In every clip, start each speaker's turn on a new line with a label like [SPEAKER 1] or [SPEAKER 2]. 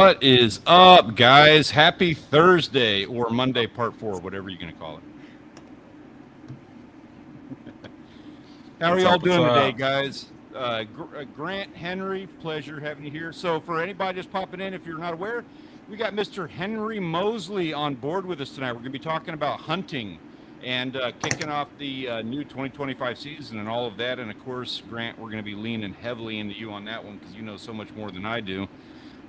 [SPEAKER 1] What is up, guys? Happy Thursday or Monday, part four, whatever you're going to call it. How are
[SPEAKER 2] What's
[SPEAKER 1] y'all
[SPEAKER 2] up? What's
[SPEAKER 1] doing today,
[SPEAKER 2] up?
[SPEAKER 1] guys? Grant, Henry, pleasure having you here. So, for anybody just popping in, if you're not aware, we got Mr. Henry Mosley on board with us tonight. We're going to be talking about hunting and kicking off the new 2025 season and all of that. And of course, Grant, we're going to be leaning heavily into you on that one because you know so much more than I do.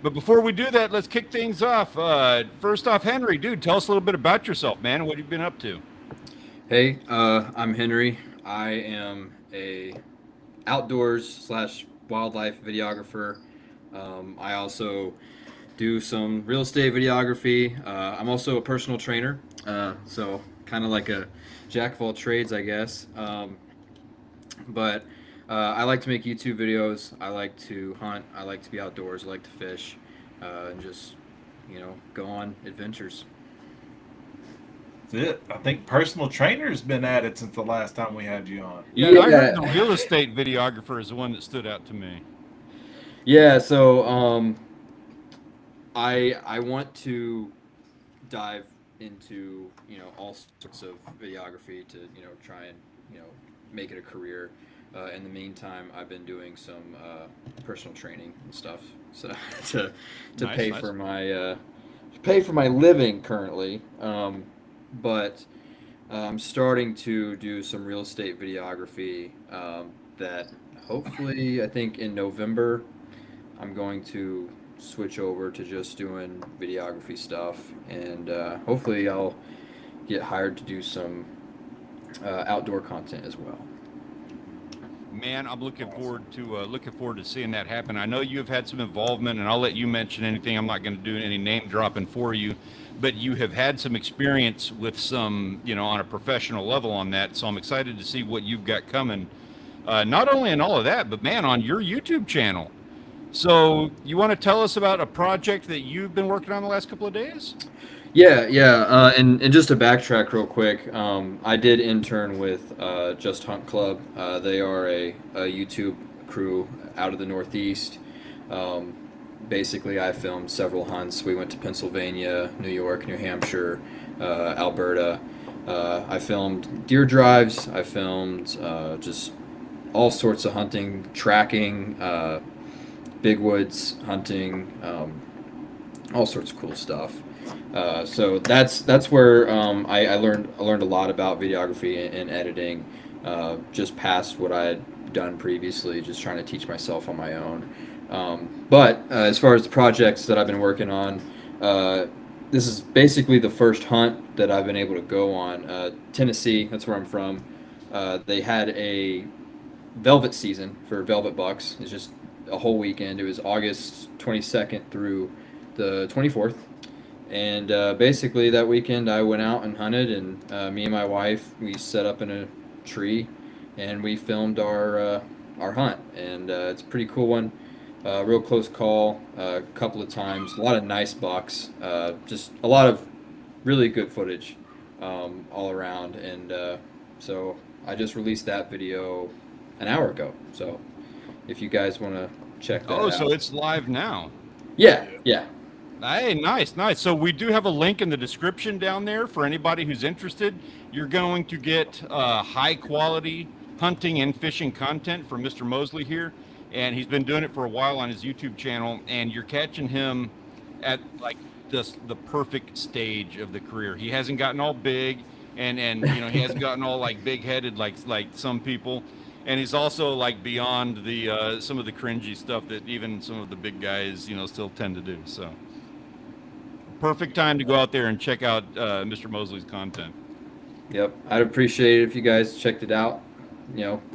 [SPEAKER 1] But before we do that, let's kick things off. First off, Henry, dude, tell us a little bit about yourself, man, and what you've been up to.
[SPEAKER 3] Hey, I'm Henry. I am a outdoors slash wildlife videographer. I also do some real estate videography. I'm also a personal trainer, so kind of like a jack of all trades, I guess. But I like to make YouTube videos. I like to hunt. I like to be outdoors. I like to fish, and just go on adventures.
[SPEAKER 2] That's it. I think personal trainer's been at it since the last time we had you on.
[SPEAKER 1] Yeah, I heard
[SPEAKER 3] Yeah,
[SPEAKER 1] the real estate videographer is the one that stood out to me.
[SPEAKER 3] yeah. So I want to dive into all sorts of videography to try and make it a career. In the meantime, I've been doing some personal training and stuff, so to
[SPEAKER 1] Nice,
[SPEAKER 3] pay
[SPEAKER 1] nice.
[SPEAKER 3] for my living currently. But I'm starting to do some real estate videography that hopefully I think in November I'm going to switch over to just doing videography stuff, and hopefully I'll get hired to do some outdoor content as well.
[SPEAKER 1] Man, I'm looking forward to seeing that happen. I know you have had some involvement, and I'll let you mention anything. I'm not going to do any name dropping for you, but you have had some experience with some, on a professional level on that. So I'm excited to see what you've got coming. Not only in all of that, but man, on your YouTube channel. So you want to tell us about a project that you've been working on the last couple of days?
[SPEAKER 3] Yeah, yeah, and just to backtrack real quick, I did intern with Just Hunt Club. They are a YouTube crew out of the Northeast. Um, Basically, I filmed several hunts. We went to Pennsylvania, New York, New Hampshire, Alberta. I filmed deer drives. I filmed just all sorts of hunting, tracking, big woods hunting, all sorts of cool stuff. So that's where I learned a lot about videography and editing, just past what I had done previously, just trying to teach myself on my own. But as far as the projects that I've been working on, this is basically the first hunt that I've been able to go on. Tennessee, that's where I'm from. They had a velvet season for velvet bucks. It's just a whole weekend. It was August 22nd through the 24th. And basically, that weekend, I went out and hunted, and me and my wife, we set up in a tree, and we filmed our hunt. And it's a pretty cool one. Real close call, a couple of times. A lot of nice bucks. Just a lot of really good footage all around. And so I just released that video an hour ago. So if you guys want to check that
[SPEAKER 1] Oh, so
[SPEAKER 3] out,
[SPEAKER 1] it's live now.
[SPEAKER 3] yeah, yeah.
[SPEAKER 1] Hey, nice, nice. So we do have a link in the description down there for anybody who's interested. You're going to get high quality hunting and fishing content from Mr. Mosley here, and he's been doing it for a while on his YouTube channel. And you're catching him at like the perfect stage of the career. He hasn't gotten all big, and he hasn't gotten all like big headed like some people. And he's also like beyond the some of the cringy stuff that even some of the big guys still tend to do. So perfect time to go out there and check out Mr. Mosley's content.
[SPEAKER 3] Yep, I'd appreciate it if you guys checked it out.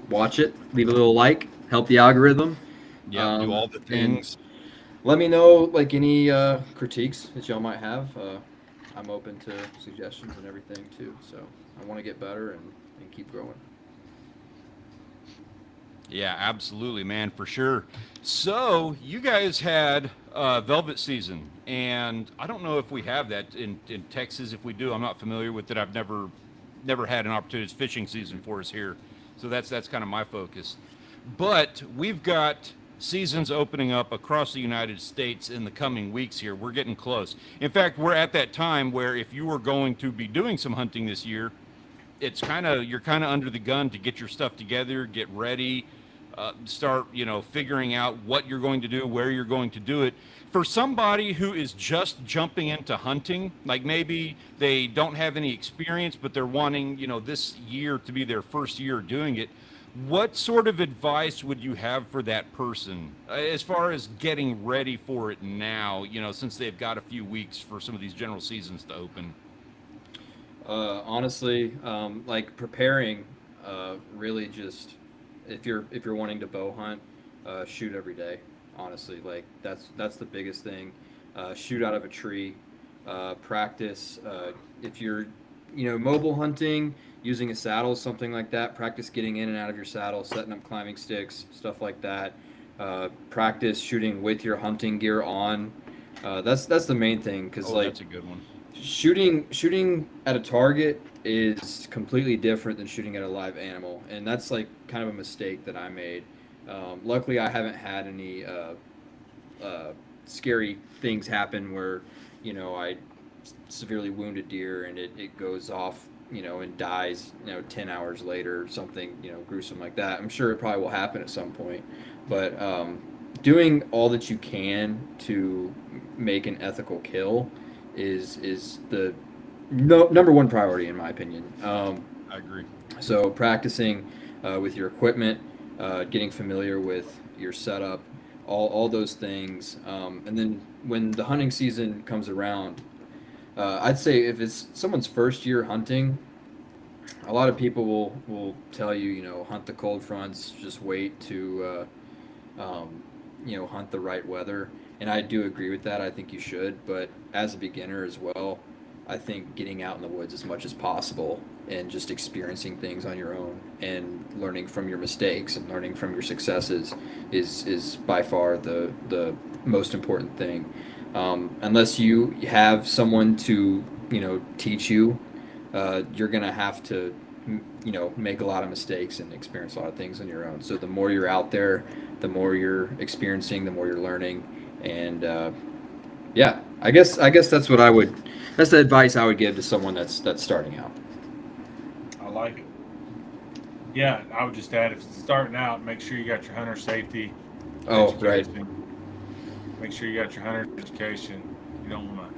[SPEAKER 3] Watch it, leave a little like, help the algorithm,
[SPEAKER 1] Yeah, do all the
[SPEAKER 3] and
[SPEAKER 1] things.
[SPEAKER 3] let me know like any critiques that y'all might have. I'm open to suggestions and everything too. So I want to get better and keep growing.
[SPEAKER 1] Yeah, absolutely, man, for sure. So you guys had Velvet season, and I don't know if we have that in Texas. If we do, I'm not familiar with it. I've never had an opportunity. It's fishing season for us here, so that's kind of my focus. But we've got seasons opening up across the United States in the coming weeks here. We're getting close. In fact, we're at that time where if you were going to be doing some hunting this year, you're kind of under the gun to get your stuff together, get ready, start figuring out what you're going to do, where you're going to do it. For somebody who is just jumping into hunting, like maybe they don't have any experience, but they're wanting this year to be their first year doing it, what sort of advice would you have for that person as far as getting ready for it now, since they've got a few weeks for some of these general seasons to open?
[SPEAKER 3] Honestly, like preparing, really just if you're wanting to bow hunt, shoot every day. Honestly, like that's the biggest thing. Shoot out of a tree, practice. If you're, mobile hunting, using a saddle, something like that, practice getting in and out of your saddle, setting up climbing sticks, stuff like that. Practice shooting with your hunting gear on. That's the main thing, because
[SPEAKER 1] That's a good one.
[SPEAKER 3] shooting at a target is completely different than shooting at a live animal, and that's like kind of a mistake that I made. Luckily, I haven't had any scary things happen where I severely wounded deer and it goes off and dies 10 hours later or something gruesome like that. I'm sure it probably will happen at some point, but doing all that you can to make an ethical kill is the number one priority in my opinion.
[SPEAKER 1] I agree.
[SPEAKER 3] So practicing with your equipment, getting familiar with your setup, all those things, and then when the hunting season comes around, I'd say if it's someone's first year hunting, a lot of people will tell you, hunt the cold fronts, just wait to hunt the right weather. And I do agree with that. I think you should, but as a beginner as well, I think getting out in the woods as much as possible and just experiencing things on your own and learning from your mistakes and learning from your successes is by far the most important thing. Unless you have someone to teach you, you're gonna have to make a lot of mistakes and experience a lot of things on your own. So the more you're out there, the more you're experiencing, the more you're learning, and yeah, I guess that's the advice I would give to someone that's starting out.
[SPEAKER 2] I like it. Yeah, I would just add, if it's starting out, make sure you got your hunter safety.
[SPEAKER 3] Oh, right.
[SPEAKER 2] Make sure you got your hunter education. You don't want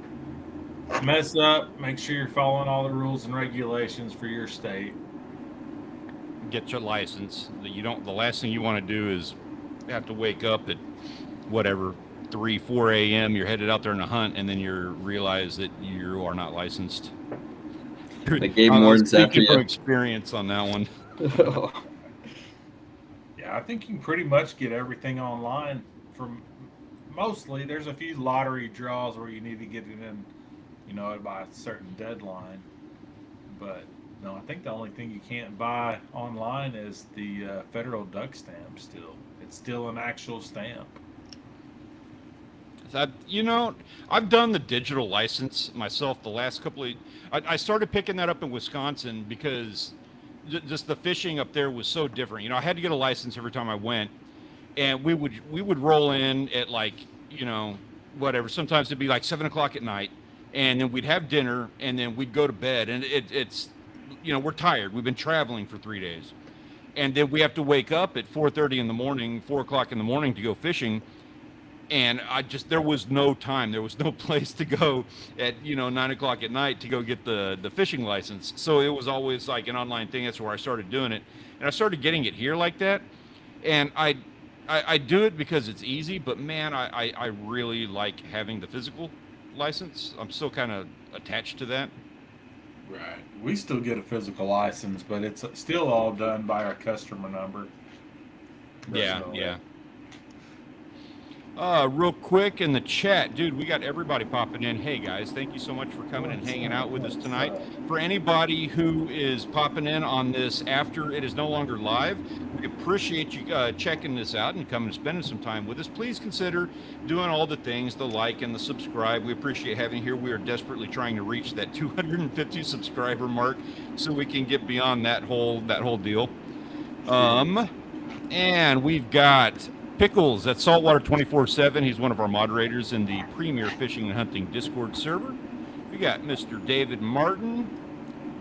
[SPEAKER 2] to mess up. Make sure you're following all the rules and regulations for your state.
[SPEAKER 1] Get your license. The last thing you want to do is have to wake up at whatever 3-4 a.m. You're headed out there on a hunt, and then you realize that you are not licensed.
[SPEAKER 3] The game wardens after you.
[SPEAKER 1] From experience on that one.
[SPEAKER 2] Yeah, I think you can pretty much get everything online. From mostly, there's a few lottery draws where you need to get it in, by a certain deadline. But no, I think the only thing you can't buy online is the federal duck stamp. Still, it's still an actual stamp.
[SPEAKER 1] I've done the digital license myself the last couple of. I started picking that up in Wisconsin because just the fishing up there was so different. I had to get a license every time I went, and we would roll in at whatever. Sometimes it'd be like 7 o'clock at night, and then we'd have dinner, and then we'd go to bed. And it's we're tired. We've been traveling for 3 days, and then we have to wake up at 4:30 in the morning, 4 o'clock in the morning to go fishing. And there was no time. There was no place to go at 9 o'clock at night to go get the fishing license. So it was always like an online thing. That's where I started doing it, and I started getting it here like that. And I do it because it's easy. But man, I really like having the physical license. I'm still kind of attached to that.
[SPEAKER 2] Right. We still get a physical license, but it's still all done by our customer number.
[SPEAKER 1] Yeah. Real quick in the chat, dude, we got everybody popping in. Hey guys, thank you so much for coming and hanging out with us tonight. For anybody who is popping in on this after it is no longer live, we appreciate you checking this out and coming and spending some time with us. Please consider doing all the things, the like and the subscribe. We appreciate having you here. We are desperately trying to reach that 250 subscriber mark so we can get beyond that whole deal. And we've got Pickles at Saltwater 24/7. He's one of our moderators in the Premier Fishing and Hunting Discord server. We got Mr. David Martin,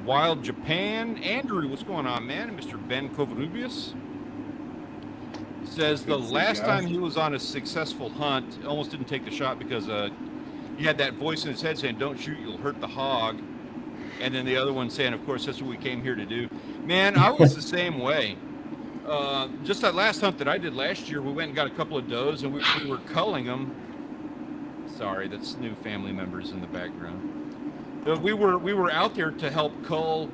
[SPEAKER 1] Wild Japan. Andrew, what's going on, man? And Mr. Ben Covarrubias says the
[SPEAKER 2] Good to see you
[SPEAKER 1] last
[SPEAKER 2] guys.
[SPEAKER 1] time he was on a successful hunt, almost didn't take the shot because he had that voice in his head saying, "Don't shoot, you'll hurt the hog." And then the other one saying, "Of course, that's what we came here to do." Man, I was the same way. Just that last hunt that I did last year, we went and got a couple of does, and we were culling them. Sorry, that's new family members in the background. But we were out there to help cull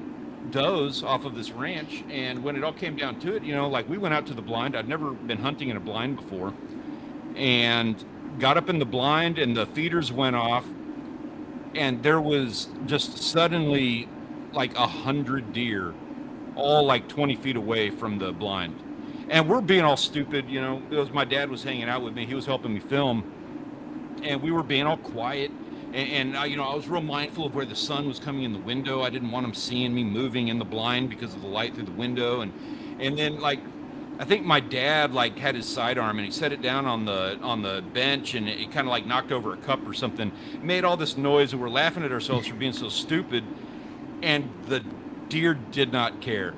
[SPEAKER 1] does off of this ranch, and when it all came down to it, like we went out to the blind. I'd never been hunting in a blind before, and got up in the blind, and the feeders went off, and there was just suddenly like 100 deer, all like 20 feet away from the blind. And we're being all stupid, it was my dad was hanging out with me. He was helping me film, and we were being all quiet. And I was real mindful of where the sun was coming in the window. I didn't want him seeing me moving in the blind because of the light through the window. And then I think my dad had his sidearm and he set it down on the bench, and it kind of knocked over a cup or something. It made all this noise, and we're laughing at ourselves for being so stupid. And the deer did not care.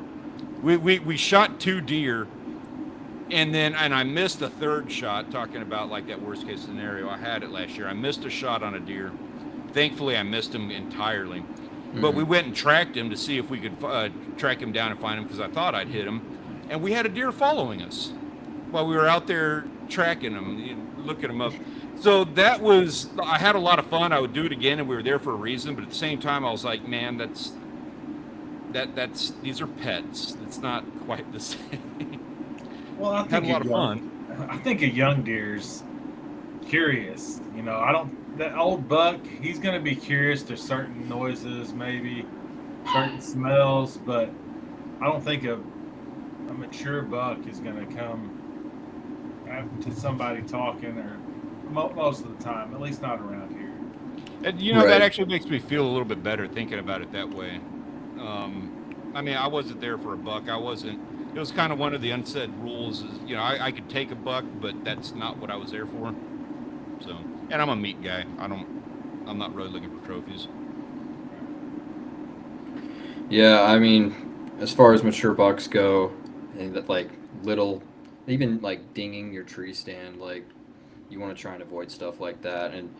[SPEAKER 1] We shot 2 deer, and I missed a third shot. Talking about that worst case scenario, I had it last year. I missed a shot on a deer. Thankfully, I missed him entirely. But we went and tracked him to see if we could track him down and find him, because I thought I'd hit him. And we had a deer following us while we were out there tracking him, looking him up. So I had a lot of fun. I would do it again, and we were there for a reason. But at the same time, I was like, man, these are pets. It's not quite the same.
[SPEAKER 2] Well, I
[SPEAKER 1] Had
[SPEAKER 2] think
[SPEAKER 1] a lot of fun.
[SPEAKER 2] I think a young deer's curious. That old buck, he's going to be curious to certain noises, maybe certain smells, but I don't think a mature buck is going to come to somebody talking, or most of the time, at least not around here.
[SPEAKER 1] And
[SPEAKER 3] Right.
[SPEAKER 1] that actually makes me feel a little bit better thinking about it that way. I wasn't there for a buck. It was kind of one of the unsaid rules is, I could take a buck, but that's not what I was there for. So, and I'm a meat guy. I'm not really looking for trophies.
[SPEAKER 3] Yeah, as far as mature bucks go, and that little, even dinging your tree stand, you want to try and avoid stuff like that. And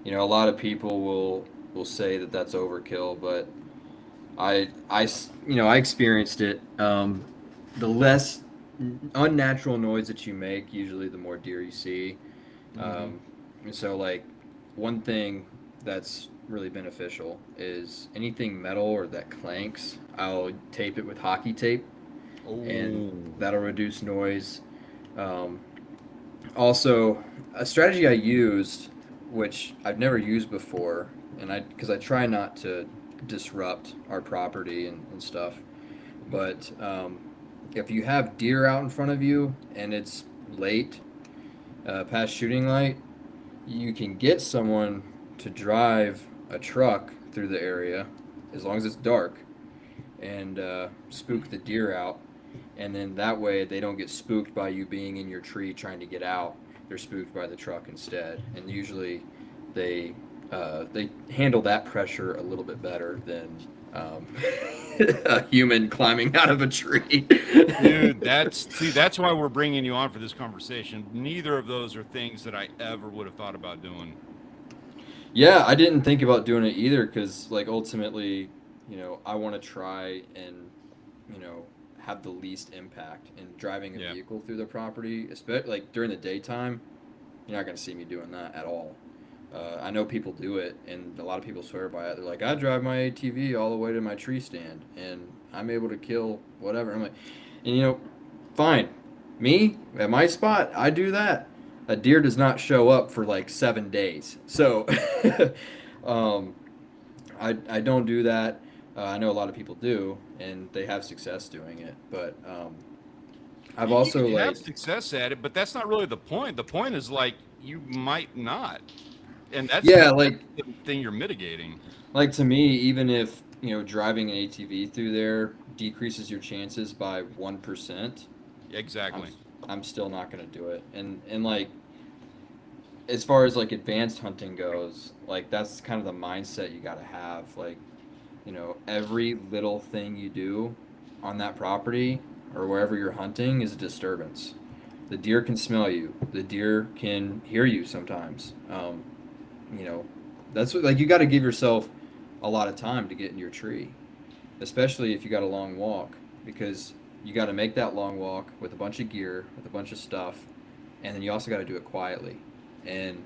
[SPEAKER 3] a lot of people will say that that's overkill, but I experienced it. The less unnatural noise that you make, usually the more deer you see. And so one thing that's really beneficial is anything metal or that clanks, I'll tape it with hockey tape, and that'll reduce noise. Also, a strategy I used, which I've never used before, because I try not to disrupt our property and stuff, but if you have deer out in front of you and it's late, past shooting light, you can get someone to drive a truck through the area, as long as it's dark, and spook the deer out. And then that way they don't get spooked by you being in your tree trying to get out. They're spooked by the truck instead. And usually they handle that pressure a little bit better than a human climbing out of a tree.
[SPEAKER 1] Dude, that's why we're bringing you on for this conversation. Neither of those are things that I ever would have thought about doing.
[SPEAKER 3] Yeah, I didn't think about doing it either, because ultimately, I want to try and have the least impact in driving a vehicle through the property, especially during the daytime. You're not going to see me doing that at all. I know people do it, and a lot of people swear by it. They're like, I drive my ATV all the way to my tree stand, and I'm able to kill whatever. I'm like, and fine. Me, at my spot, I do that. A deer does not show up for 7 days. So I don't do that. I know a lot of people do, and they have success doing it. But I've also
[SPEAKER 1] you have success at it, but that's not really the point. The point is you might not. And that's the thing you're mitigating.
[SPEAKER 3] To me, even if driving an ATV through there decreases your chances by 1%.
[SPEAKER 1] Exactly.
[SPEAKER 3] I'm still not gonna do it. And like as far as like advanced hunting goes, like that's kind of the mindset you gotta have. Like, you know, every little thing you do on that property or wherever you're hunting is a disturbance. The deer can smell you. The deer can hear you sometimes. You know, that's what, like you got to give yourself a lot of time to get in your tree, especially if you got a long walk, because you got to make that long walk with a bunch of gear, with a bunch of stuff, and then you also got to do it quietly. And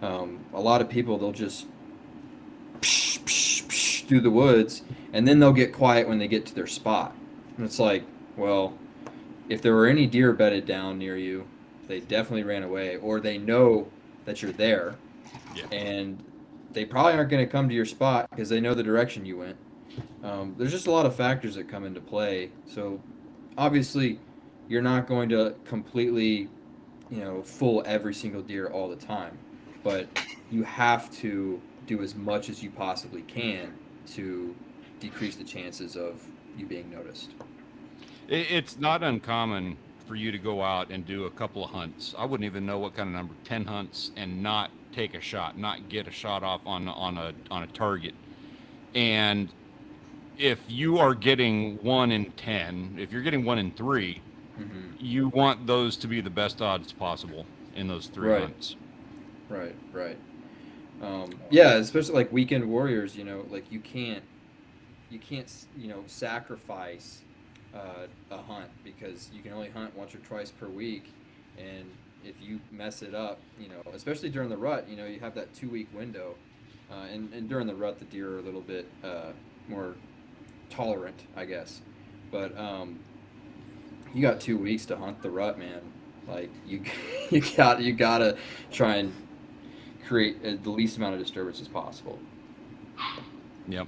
[SPEAKER 3] a lot of people, they'll just psh, psh, psh, through the woods, and then they'll get quiet when they get to their spot. And it's like, well, if there were any deer bedded down near you, they definitely ran away, or they know that you're there,
[SPEAKER 1] Yeah.
[SPEAKER 3] and they probably aren't going to come to your spot because they know the direction you went. There's just a lot of factors that come into play. So obviously, you're not going to completely, you know, fool every single deer all the time, but you have to do as much as you possibly can to decrease the chances of you being noticed.
[SPEAKER 1] It's not uncommon for you to go out and do a couple of hunts. I wouldn't even know what kind of number, 10 hunts, and not take a shot, not get a shot off on a target. And if you are getting 1 in 10, if you're getting 1 in 3,
[SPEAKER 3] Mm-hmm.
[SPEAKER 1] you want those to be the best odds possible in those 3
[SPEAKER 3] Right.
[SPEAKER 1] hunts.
[SPEAKER 3] Right, right. Yeah, especially like weekend warriors, you know, like you can't, you know, sacrifice a hunt because you can only hunt once or twice per week, and if you mess it up, you know, especially during the rut, you know, you have that 2 week window, and during the rut, the deer are a little bit more tolerant, I guess, but you got 2 weeks to hunt the rut, man. Like you, you gotta try and create the least amount of disturbance as possible.
[SPEAKER 1] Yep.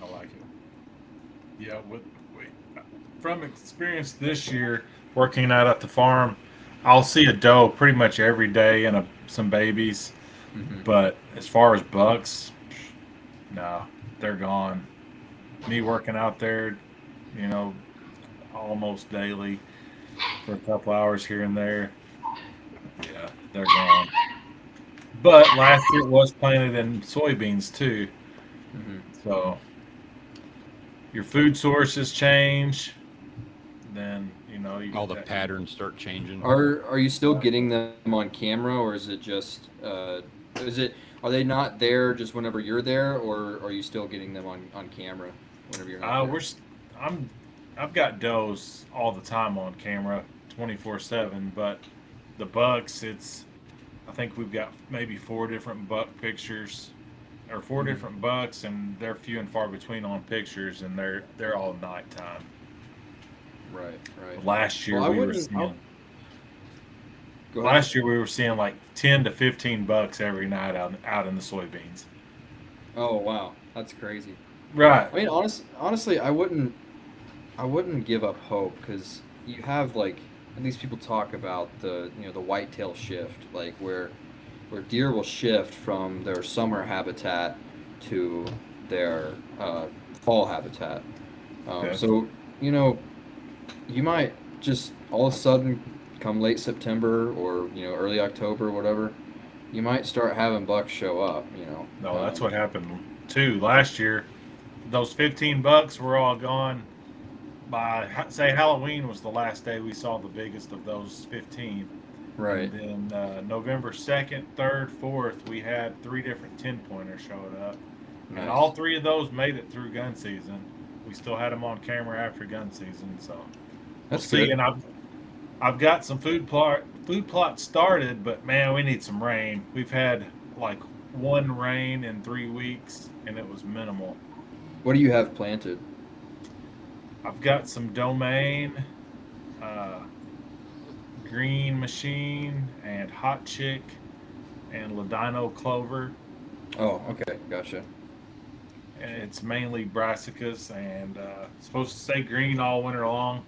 [SPEAKER 2] I like it. Yeah, from experience this year working out at the farm, I'll see a doe pretty much every day and some babies.
[SPEAKER 3] Hmm.
[SPEAKER 2] But as far as bucks, no, they're gone. Me working out there, you know, almost daily for a couple hours here and there, yeah, they're gone. But last year it was planted in soybeans too,
[SPEAKER 3] Hmm.
[SPEAKER 2] so your food sources change. Then you know you
[SPEAKER 1] All
[SPEAKER 2] get
[SPEAKER 1] the
[SPEAKER 2] that.
[SPEAKER 1] patterns start changing.
[SPEAKER 3] Are you still getting them on camera, or is it just is it are they not there just whenever you're there, or are you still getting them on camera whenever you're not there?
[SPEAKER 2] We're I'm I've got does all the time on camera, 24/7. But the bucks, it's I think we've got maybe 4 different buck pictures, or 4
[SPEAKER 3] Hmm.
[SPEAKER 2] different bucks, and they're few and far between on pictures, and they're all nighttime.
[SPEAKER 3] Right, right.
[SPEAKER 2] Last year
[SPEAKER 3] Well, I
[SPEAKER 2] we were
[SPEAKER 3] wouldn't.
[SPEAKER 2] seeing
[SPEAKER 3] Go ahead.
[SPEAKER 2] last year we were seeing like 10 to 15 bucks every night out in the soybeans.
[SPEAKER 3] Oh wow, that's crazy.
[SPEAKER 2] Right.
[SPEAKER 3] I mean, honestly, I wouldn't give up hope because you have like, and these people talk about the, you know, the whitetail shift, like where deer will shift from their summer habitat to their fall habitat.
[SPEAKER 2] Okay.
[SPEAKER 3] So, you know, you might just all of a sudden come late September or, you know, early October, whatever, you might start having bucks show up. You know,
[SPEAKER 2] No, that's what happened too last year. Those 15 bucks were all gone by say Halloween was the last day we saw the biggest of those 15.
[SPEAKER 3] right,
[SPEAKER 2] And then November 2nd, 3rd, 4th, we had 3 different 10 pointers showed up. And
[SPEAKER 3] nice,
[SPEAKER 2] all 3 of those made it through gun season. We still had them on camera after gun season. So we'll
[SPEAKER 3] that's
[SPEAKER 2] see.
[SPEAKER 3] good.
[SPEAKER 2] And I've got some food plots started, but man, we need some rain. We've had like 1 rain in 3 weeks, and it was minimal.
[SPEAKER 3] What do you have planted?
[SPEAKER 2] I've got some domain, uh, green machine, and hot chick, and ladino clover.
[SPEAKER 3] Oh, okay, gotcha.
[SPEAKER 2] And it's mainly brassicas, and supposed to stay green all winter long.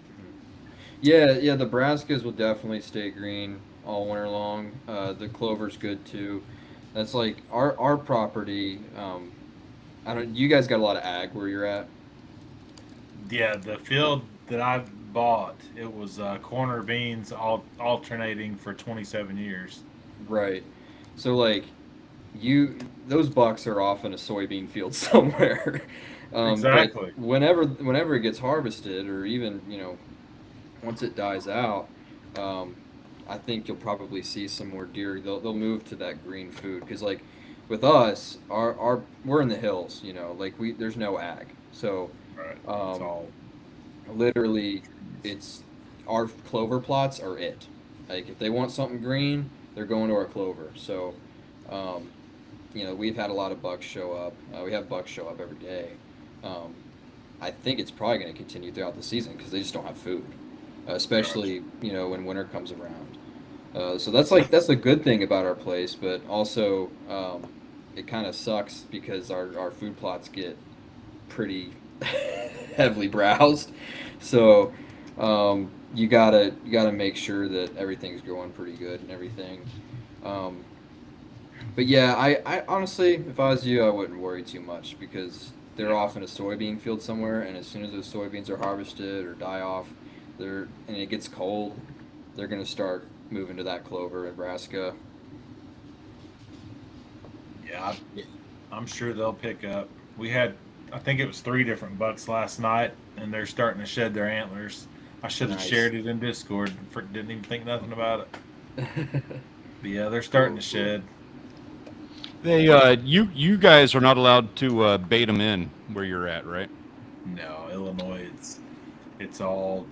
[SPEAKER 3] Yeah, yeah, the brassicas will definitely stay green all winter long. The clover's good too. That's like our property. I don't. You guys got a lot of ag where you're at.
[SPEAKER 2] Yeah, the field that I've bought, it was corner beans alternating for 27 years.
[SPEAKER 3] Right. So like those bucks are off in a soybean field somewhere. But
[SPEAKER 2] Exactly.
[SPEAKER 3] whenever it gets harvested, or even once it dies out, um, I think you'll probably see some more deer. They'll move to that green food because like with us, our we're in the hills. Like there's no ag, so
[SPEAKER 2] Right. It's
[SPEAKER 3] um,
[SPEAKER 2] all
[SPEAKER 3] literally it's our clover plots are it. Like if they want something green, they're going to our clover. So um, we've had a lot of bucks show up. We have bucks show up every day. Um, I think it's probably going to continue throughout the season because they just don't have food,
[SPEAKER 2] gotcha.
[SPEAKER 3] especially when winter comes around. So that's the good thing about our place, but also it kind of sucks because our food plots get pretty heavily browsed. So you gotta make sure that everything's growing pretty good and everything. Um, but yeah, I honestly, if I was you, I wouldn't worry too much because they're
[SPEAKER 2] Yeah.
[SPEAKER 3] off in a soybean field somewhere, and as soon as those soybeans are harvested or die off, and it gets cold, they're gonna start moving to that clover, Nebraska.
[SPEAKER 2] Yeah. I'm sure they'll pick up. We had, I think it was 3 different bucks last night, and they're starting to shed their antlers. I should have
[SPEAKER 3] Nice.
[SPEAKER 2] shared it in Discord. Didn't even think nothing about it. But yeah, they're starting
[SPEAKER 3] Cool,
[SPEAKER 2] to
[SPEAKER 3] cool.
[SPEAKER 2] shed.
[SPEAKER 1] They you guys are not allowed to bait them in where you're at, right?
[SPEAKER 2] No, Illinois, it's all.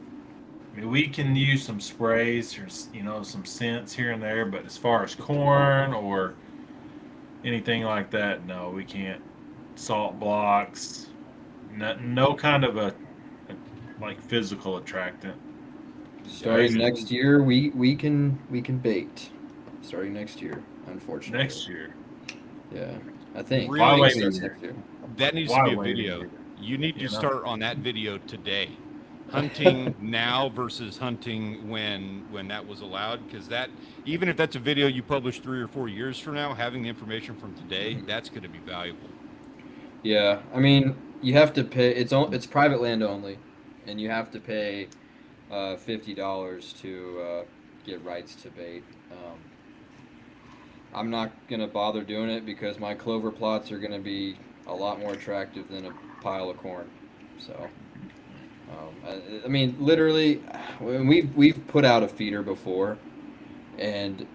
[SPEAKER 2] I mean, we can use some sprays or some scents here and there, but as far as corn or anything like that, no, we can't. Salt blocks, no kind of a like physical attractant. Yeah,
[SPEAKER 3] Starting
[SPEAKER 2] even
[SPEAKER 3] next year, we can bait. Starting next year, unfortunately.
[SPEAKER 2] next year.
[SPEAKER 3] Yeah, I
[SPEAKER 2] Why
[SPEAKER 1] Really,
[SPEAKER 3] think
[SPEAKER 2] wait a
[SPEAKER 3] starting
[SPEAKER 2] year?
[SPEAKER 3] next year.
[SPEAKER 1] that needs to
[SPEAKER 2] Why
[SPEAKER 1] be a
[SPEAKER 2] wait a
[SPEAKER 1] video.
[SPEAKER 2] year?
[SPEAKER 1] You need to
[SPEAKER 2] You know?
[SPEAKER 1] start on that video today. Hunting now versus hunting when that was allowed, because that, even if that's a video you publish 3 or 4 years from now, having the information from today,
[SPEAKER 3] Mhm.
[SPEAKER 1] that's going to be valuable.
[SPEAKER 3] Yeah, I mean, you have to pay. It's private land only, and you have to pay $50 to get rights to bait. I'm not gonna bother doing it because my clover plots are gonna be a lot more attractive than a pile of corn. So, I mean, literally, when we've put out a feeder before, and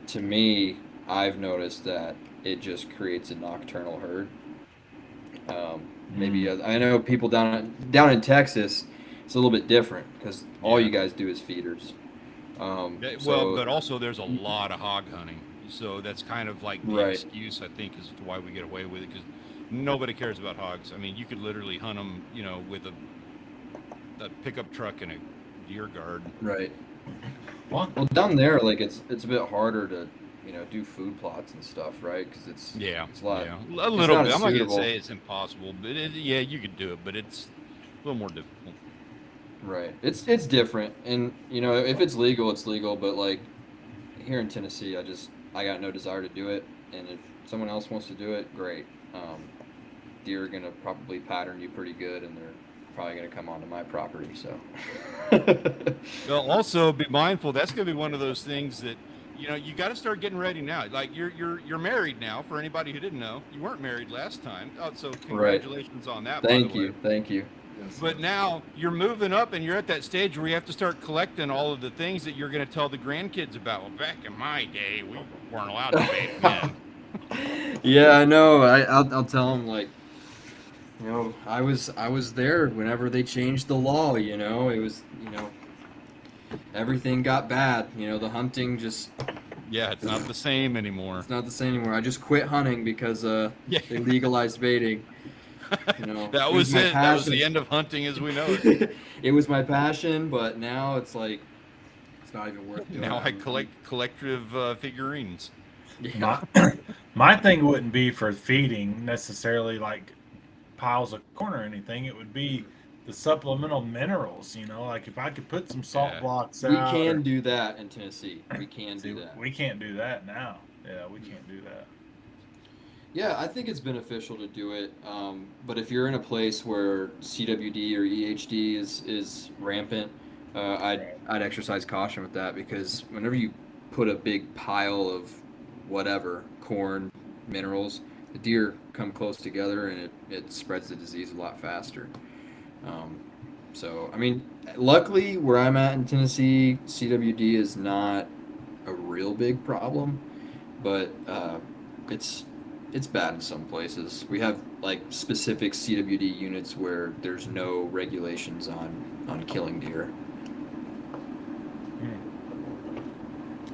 [SPEAKER 3] to me, I've noticed that it just creates a nocturnal herd. Maybe
[SPEAKER 2] Mm,
[SPEAKER 3] I know people down in Texas, it's a little bit different because all
[SPEAKER 1] Yeah.
[SPEAKER 3] you guys do is feeders.
[SPEAKER 1] Well,
[SPEAKER 3] So
[SPEAKER 1] but also there's a lot of hog hunting, so that's kind of like the
[SPEAKER 3] right,
[SPEAKER 1] excuse, I think, as to why we get away with it, because nobody cares about hogs. I mean, you could literally hunt them, with a pickup truck and a deer guard.
[SPEAKER 3] right.
[SPEAKER 2] what?
[SPEAKER 3] Well, down there, like it's a bit harder to do food plots and stuff, right? Because
[SPEAKER 1] Yeah,
[SPEAKER 3] it's a lot.
[SPEAKER 1] yeah, a
[SPEAKER 3] It's
[SPEAKER 1] little
[SPEAKER 3] not
[SPEAKER 1] bit.
[SPEAKER 3] as
[SPEAKER 1] I'm not gonna
[SPEAKER 3] suitable,
[SPEAKER 1] say it's impossible, but yeah, you could do it, but it's a little more difficult.
[SPEAKER 3] right? It's different, and if it's legal, it's legal. But like here in Tennessee, I got no desire to do it, and if someone else wants to do it, great. Deer are gonna probably pattern you pretty good, and they're probably gonna come onto my property. So,
[SPEAKER 1] Well, also be mindful. That's going to be one of those things that you got to start getting ready now. Like you're married now. For anybody who didn't know, you weren't married last time. Oh, so
[SPEAKER 3] right.
[SPEAKER 1] congratulations on that, by the
[SPEAKER 3] Thank
[SPEAKER 1] way.
[SPEAKER 3] you, thank you.
[SPEAKER 2] Yes,
[SPEAKER 1] But
[SPEAKER 2] yes.
[SPEAKER 1] now you're moving up, and you're at that stage where you have to start collecting all of the things that you're going to tell the grandkids about. Well, back in my day, we weren't allowed to bait men.
[SPEAKER 3] Yeah, I know. I'll tell them like, I was there whenever they changed the law. It was everything got bad. The hunting just
[SPEAKER 1] Yeah, it's not the same anymore.
[SPEAKER 3] it's not the same anymore. I just quit hunting because
[SPEAKER 1] Yeah,
[SPEAKER 3] they legalized baiting.
[SPEAKER 1] that
[SPEAKER 3] It was
[SPEAKER 1] was
[SPEAKER 3] my
[SPEAKER 1] it. That was
[SPEAKER 3] passion.
[SPEAKER 1] the end of hunting as we know it.
[SPEAKER 3] It was my passion, but now it's like it's not even worth doing.
[SPEAKER 1] Now I collect collective figurines.
[SPEAKER 3] Yeah,
[SPEAKER 2] My my thing wouldn't be for feeding necessarily like piles of corn or anything. It would be the supplemental minerals. Like if I could put some salt
[SPEAKER 1] Yeah.
[SPEAKER 2] blocks
[SPEAKER 3] we
[SPEAKER 2] out,
[SPEAKER 3] can
[SPEAKER 2] or
[SPEAKER 3] do that in Tennessee. We can
[SPEAKER 2] see,
[SPEAKER 3] do that.
[SPEAKER 2] we can't do that now. Yeah, we can't do that.
[SPEAKER 3] Yeah, I think it's beneficial to do it. But if you're in a place where CWD or EHD is rampant, I'd exercise caution with that because whenever you put a big pile of whatever corn minerals, the deer come close together and it spreads the disease a lot faster. Um, so I mean, luckily where I'm at in Tennessee, CWD is not a real big problem, but it's it's bad in some places. We have like specific CWD units where there's no regulations on killing deer.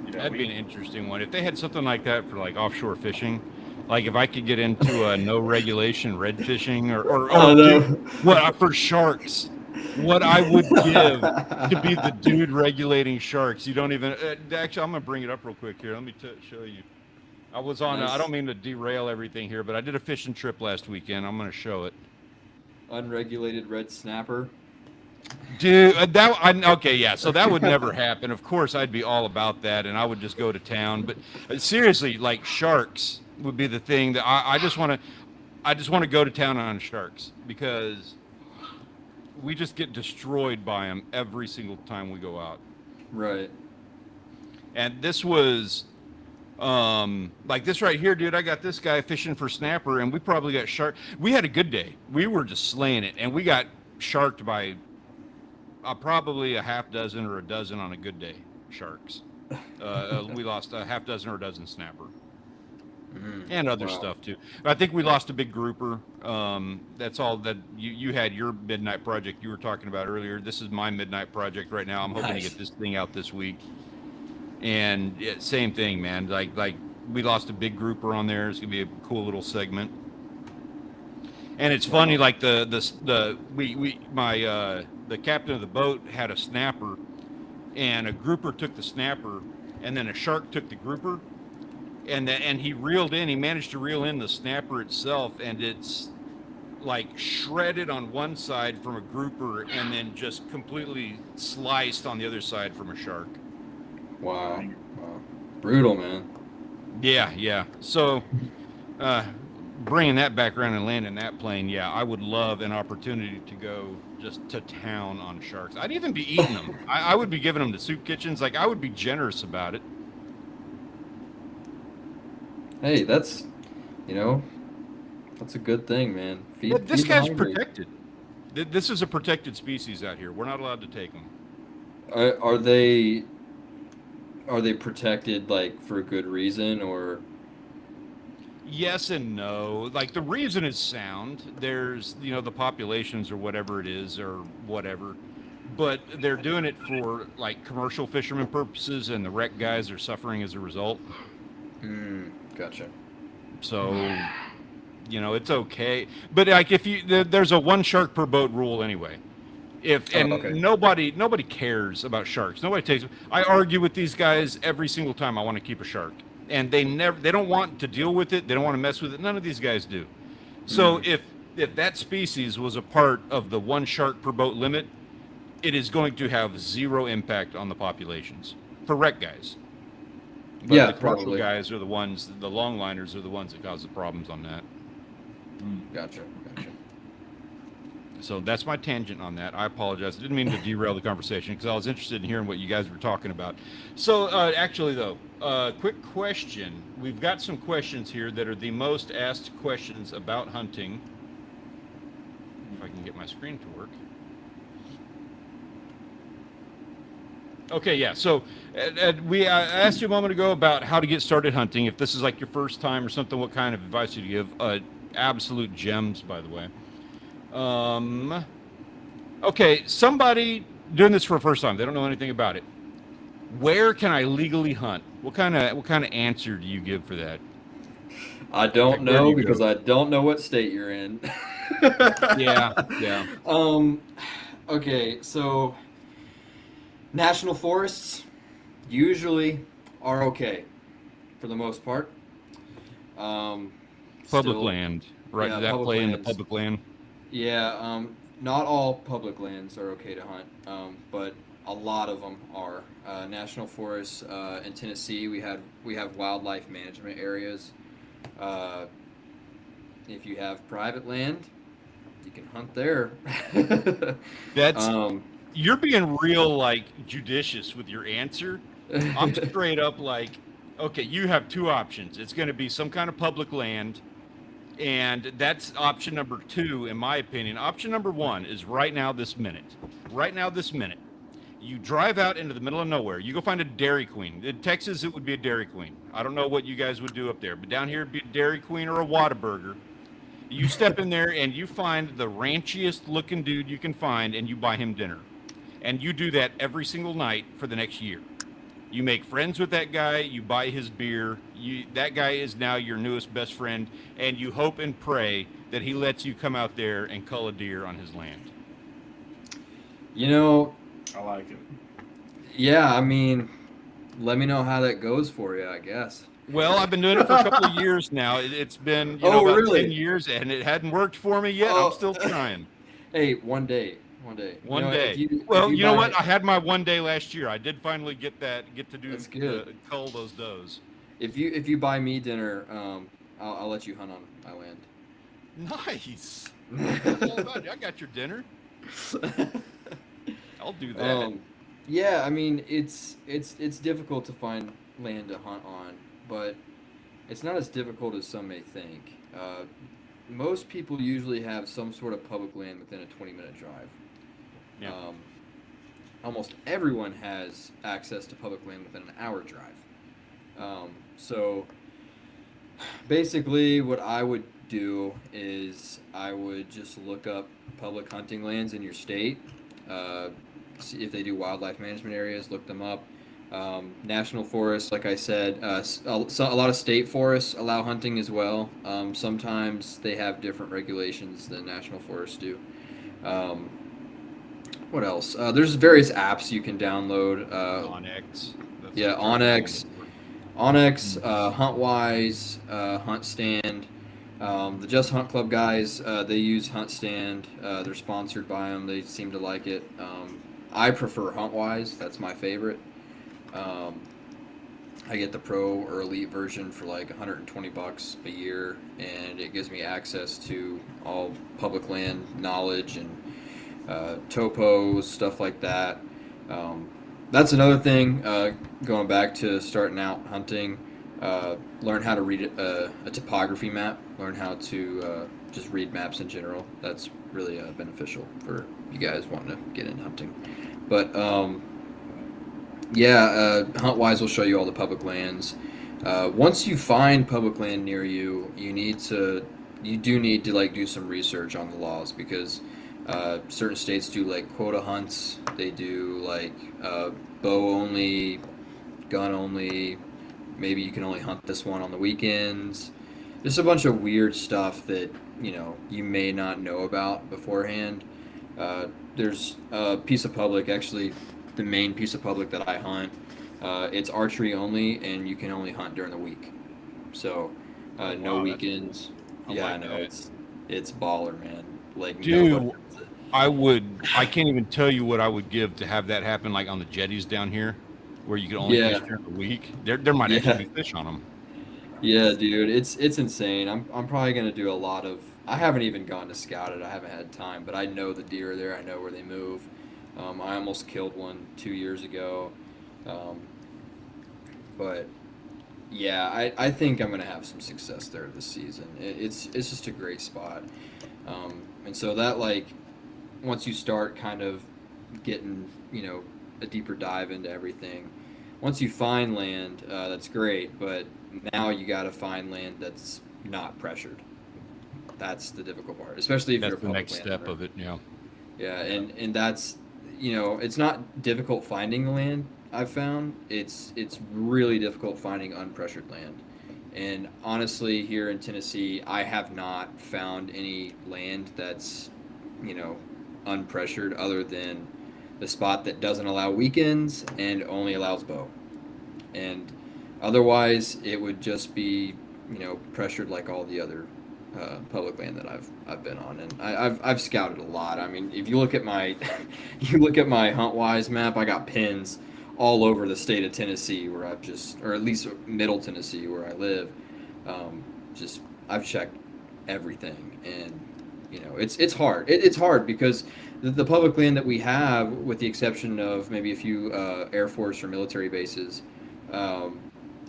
[SPEAKER 2] Yeah,
[SPEAKER 1] That'd be an interesting one. If they had something like that for like offshore fishing, like if I could get into a no regulation red fishing or
[SPEAKER 3] Oh no.
[SPEAKER 1] dude, for sharks, what I would give to be the dude regulating sharks. You don't even actually. I'm gonna bring it up real quick here. Let me show you. I was on. I
[SPEAKER 3] Nice.
[SPEAKER 1] don't mean to derail everything here, but I did a fishing trip last weekend. I'm gonna show it.
[SPEAKER 3] Unregulated red snapper.
[SPEAKER 1] Dude, okay, yeah. So that would never happen. Of course, I'd be all about that, and I would just go to town. But seriously, like sharks would be the thing that I just want to go to town on sharks because we just get destroyed by them every single time we go out.
[SPEAKER 3] Right.
[SPEAKER 1] And this was like this right here, dude. I got this guy fishing for snapper, and we probably got shark. We had a good day. We were just slaying it, and we got sharked by probably a half dozen or a dozen on a good day sharks. We lost a half dozen or a dozen snapper and other
[SPEAKER 3] Wow.
[SPEAKER 1] stuff too. I think we lost a big grouper. That's all that you had your midnight project you were talking about earlier. This is my midnight project right now. I'm hoping to
[SPEAKER 3] Nice.
[SPEAKER 1] get this thing out this week. And yeah, same thing, man. Like we lost a big grouper on there. It's gonna be a cool little segment. And it's funny, like the captain of the boat had a snapper, and a grouper took the snapper, and then a shark took the grouper, and he reeled in. He managed to reel in the snapper itself, and it's like shredded on one side from a grouper, and then just completely sliced on the other side from a shark.
[SPEAKER 3] Wow. Wow. Brutal, man.
[SPEAKER 1] Yeah. So, bringing that back around and landing that plane, yeah, I would love an opportunity to go just to town on sharks. I'd even be eating them. I would be giving them to soup kitchens. Like, I would be generous about it.
[SPEAKER 3] Hey, that's that's a good thing, man.
[SPEAKER 1] But this
[SPEAKER 3] feed the
[SPEAKER 1] guy's
[SPEAKER 3] hungry.
[SPEAKER 1] protected. This is a protected species out here. We're not allowed to take them.
[SPEAKER 3] Are they protected like for a good reason or?
[SPEAKER 1] Yes and no. Like, the reason is sound. There's, the populations or whatever it is or whatever. But they're doing it for, like, commercial fishermen purposes, and the wreck guys are suffering as a result.
[SPEAKER 3] Gotcha.
[SPEAKER 1] So, it's okay. But, like, if there's a one shark per boat rule anyway.
[SPEAKER 3] Okay.
[SPEAKER 1] Nobody cares about sharks. I argue with these guys every single time I want to keep a shark. And they don't want to deal with it. They don't want to mess with it. None of these guys do. So if that species was a part of the one shark per boat limit, it is going to have zero impact on the populations for wreck guys. But
[SPEAKER 3] Yeah,
[SPEAKER 1] the commercial
[SPEAKER 3] probably.
[SPEAKER 1] guys are the ones, the longliners are the ones that cause the problems on that.
[SPEAKER 3] Gotcha.
[SPEAKER 1] So that's my tangent on that. I apologize. I didn't mean to derail the conversation because I was interested in hearing what you guys were talking about. So actually, though, quick question. We've got some questions here that are the most asked questions about hunting. If I can get my screen to work. Okay, yeah. So I asked you a moment ago about how to get started hunting. If this is like your first time or something, what kind of advice would you give? Absolute gems, by the way. Okay, somebody doing this for the first time, they don't know anything about it. Where can I legally hunt? What kind of answer do you give for that?
[SPEAKER 3] I don't
[SPEAKER 1] Like, where do
[SPEAKER 3] know
[SPEAKER 1] you
[SPEAKER 3] because
[SPEAKER 1] go?
[SPEAKER 3] I don't know what state you're in.
[SPEAKER 1] Yeah.
[SPEAKER 3] Okay, so national forests usually are okay for the most part.
[SPEAKER 1] Public
[SPEAKER 3] Still-
[SPEAKER 1] land, right?
[SPEAKER 3] yeah,
[SPEAKER 1] Does that
[SPEAKER 3] public
[SPEAKER 1] play into
[SPEAKER 3] lands.
[SPEAKER 1] public land?
[SPEAKER 3] Yeah, not all public lands are okay to hunt, but a lot of them are. National forests in Tennessee, we have wildlife management areas. If you have private land, you can hunt there.
[SPEAKER 1] That's
[SPEAKER 3] Um,
[SPEAKER 1] You're being real like judicious with your answer. I'm straight up like, okay, you have two options. It's going to be some kind of public land, and that's option number two, in my opinion. Option number one is right now, this minute. Right now, this minute. You drive out into the middle of nowhere. You go find a Dairy Queen. In Texas, it would be a Dairy Queen. I don't know what you guys would do up there, but down here, it'd be a Dairy Queen or a Whataburger. You step in there and you find the ranchiest looking dude you can find, and you buy him dinner. And you do that every single night for the next year. You make friends with that guy, you buy his beer, that guy is now your newest best friend, and you hope and pray that he lets you come out there and cull a deer on his land.
[SPEAKER 3] You know,
[SPEAKER 2] I like it.
[SPEAKER 3] yeah, I mean, let me know how that goes for you, I guess.
[SPEAKER 1] Well, I've been doing it for a couple of years now. It's been about
[SPEAKER 3] really?
[SPEAKER 1] 10 years, and it hadn't worked for me yet.
[SPEAKER 3] Oh.
[SPEAKER 1] I'm still trying.
[SPEAKER 3] Hey, one day.
[SPEAKER 1] One
[SPEAKER 3] know,
[SPEAKER 1] day.
[SPEAKER 3] if you
[SPEAKER 1] You know
[SPEAKER 3] buy-
[SPEAKER 1] what? I had my one day last year. I did finally get to do
[SPEAKER 3] That's good.
[SPEAKER 1] cull those does.
[SPEAKER 3] If you buy me dinner, I'll let you hunt on my land.
[SPEAKER 1] Nice. All about it. I got your dinner. I'll do that.
[SPEAKER 3] Yeah, I mean it's difficult to find land to hunt on, but it's not as difficult as some may think. Most people usually have some sort of public land within a 20-minute drive.
[SPEAKER 1] Yeah.
[SPEAKER 3] Almost everyone has access to public land within an hour drive. So basically, what I would do is I would just look up public hunting lands in your state. See if they do wildlife management areas, look them up. National forests, like I said, a lot of state forests allow hunting as well. Sometimes they have different regulations than national forests do. What else? There's various apps you can download.
[SPEAKER 1] Onyx. That's
[SPEAKER 3] yeah,
[SPEAKER 1] the term
[SPEAKER 3] Onyx.
[SPEAKER 1] I'm looking
[SPEAKER 3] Onyx, HuntWise, HuntStand. The Just Hunt Club guys, they use HuntStand. They're sponsored by them. They seem to like it. I prefer HuntWise. That's my favorite. I get the Pro or Elite version for like $120 a year, and it gives me access to all public land knowledge and topos, stuff like that. That's another thing. Going back to starting out hunting, learn how to read a topography map. Learn how to just read maps in general. That's really beneficial for you guys wanting to get in hunting. But HuntWise will show you all the public lands. Once you find public land near you, you do need to like do some research on the laws, because certain states do like quota hunts. They do like bow only, gun only. Maybe you can only hunt this one on the weekends. Just a bunch of weird stuff that you may not know about beforehand. There's a piece of public, actually the main piece of public that I hunt. It's archery only, and you can only hunt during the week. So
[SPEAKER 1] Oh,
[SPEAKER 3] no
[SPEAKER 1] wow, that's
[SPEAKER 3] weekends.
[SPEAKER 1] cool. I
[SPEAKER 3] Yeah, I
[SPEAKER 1] like
[SPEAKER 3] know
[SPEAKER 1] that.
[SPEAKER 3] it's baller, man. Like
[SPEAKER 1] Dude,
[SPEAKER 3] nobody does it.
[SPEAKER 1] I can't even tell you what I would give to have that happen, like on the jetties down here, where you could only
[SPEAKER 3] Yeah.
[SPEAKER 1] fish during the week. There might actually be fish on them.
[SPEAKER 3] Yeah, dude, it's insane. I'm probably gonna do a lot of. I haven't even gone to scout it. I haven't had time, but I know the deer are there. I know where they move. I almost killed one 2 years ago, but yeah, I think I'm gonna have some success there this season. It's just a great spot, and so that like once you start kind of getting a deeper dive into everything, once you find land, that's great, but now you got to find land that's not pressured. That's the difficult part, especially if
[SPEAKER 1] That's
[SPEAKER 3] you're a
[SPEAKER 1] the
[SPEAKER 3] public
[SPEAKER 1] next step
[SPEAKER 3] landowner.
[SPEAKER 1] of it. Yeah.
[SPEAKER 3] Yeah, and that's it's not difficult finding the land. I've found it's really difficult finding unpressured land, and honestly, here in Tennessee, I have not found any land that's unpressured other than the spot that doesn't allow weekends and only allows bow, and otherwise it would just be pressured like all the other public land that I've been on, and I've scouted a lot. I mean, if you look at my HuntWise map, I got pins all over the state of Tennessee where or at least Middle Tennessee where I live. I've checked everything, and You know, it's hard. It's hard because the public land that we have, with the exception of maybe a few Air Force or military bases, um,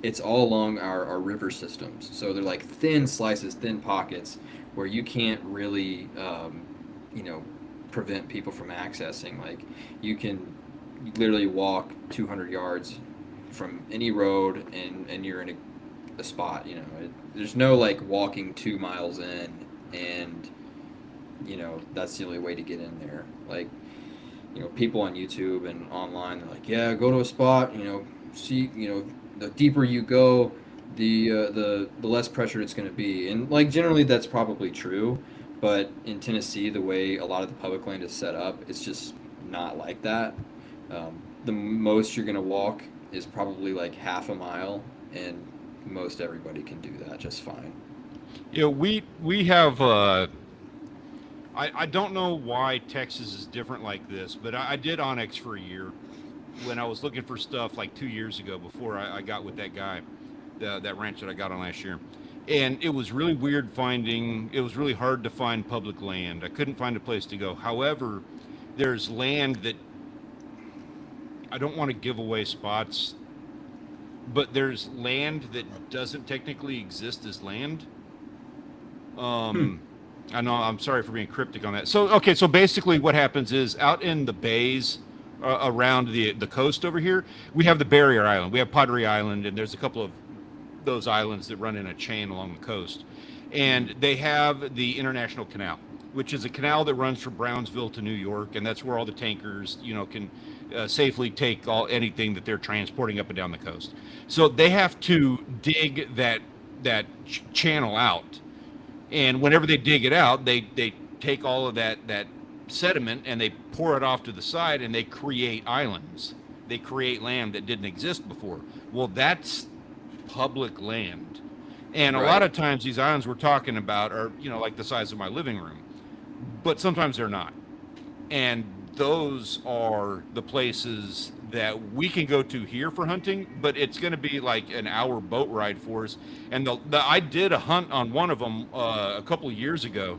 [SPEAKER 3] it's all along our river systems. So they're like thin slices, thin pockets where you can't really, you know, prevent people from accessing. Like you can literally walk 200 yards from any road and you're in a spot. You know, there's no like walking 2 miles in and you know that's the only way to get in there. Like you know, people on YouTube and online, they're like, yeah, go to a spot. You know, see, you know, the deeper you go, the less pressure it's going to be. And like generally, that's probably true. But in Tennessee, the way a lot of the public land is set up, it's just not like that. The most you're going to walk is probably like half a mile, and most everybody can do that just fine.
[SPEAKER 1] You know, we have. I don't know why Texas is different like this, but I did Onyx for a year when I was looking for stuff like 2 years ago before I got with that guy, that ranch that I got on last year. And it was really weird it was really hard to find public land. I couldn't find a place to go. However, there's land that I don't want to give away spots, but there's land that doesn't technically exist as land. I know. I'm sorry for being cryptic on that. So, okay. So basically, what happens is out in the bays around the coast over here, we have the barrier island. We have Padre Island, and there's a couple of those islands that run in a chain along the coast, and they have the International Canal, which is a canal that runs from Brownsville to New York, and that's where all the tankers, you know, can safely take anything that they're transporting up and down the coast. So they have to dig that channel out. And whenever they dig it out, they take all of that sediment and they pour it off to the side and they create islands. They create land that didn't exist before. Well, that's public land. And a lot of times these islands we're talking about are, you know, like the size of my living room. But sometimes they're not. And those are the places that we can go to here for hunting, but it's going to be like an hour boat ride for us. And I did a hunt on one of them a couple of years ago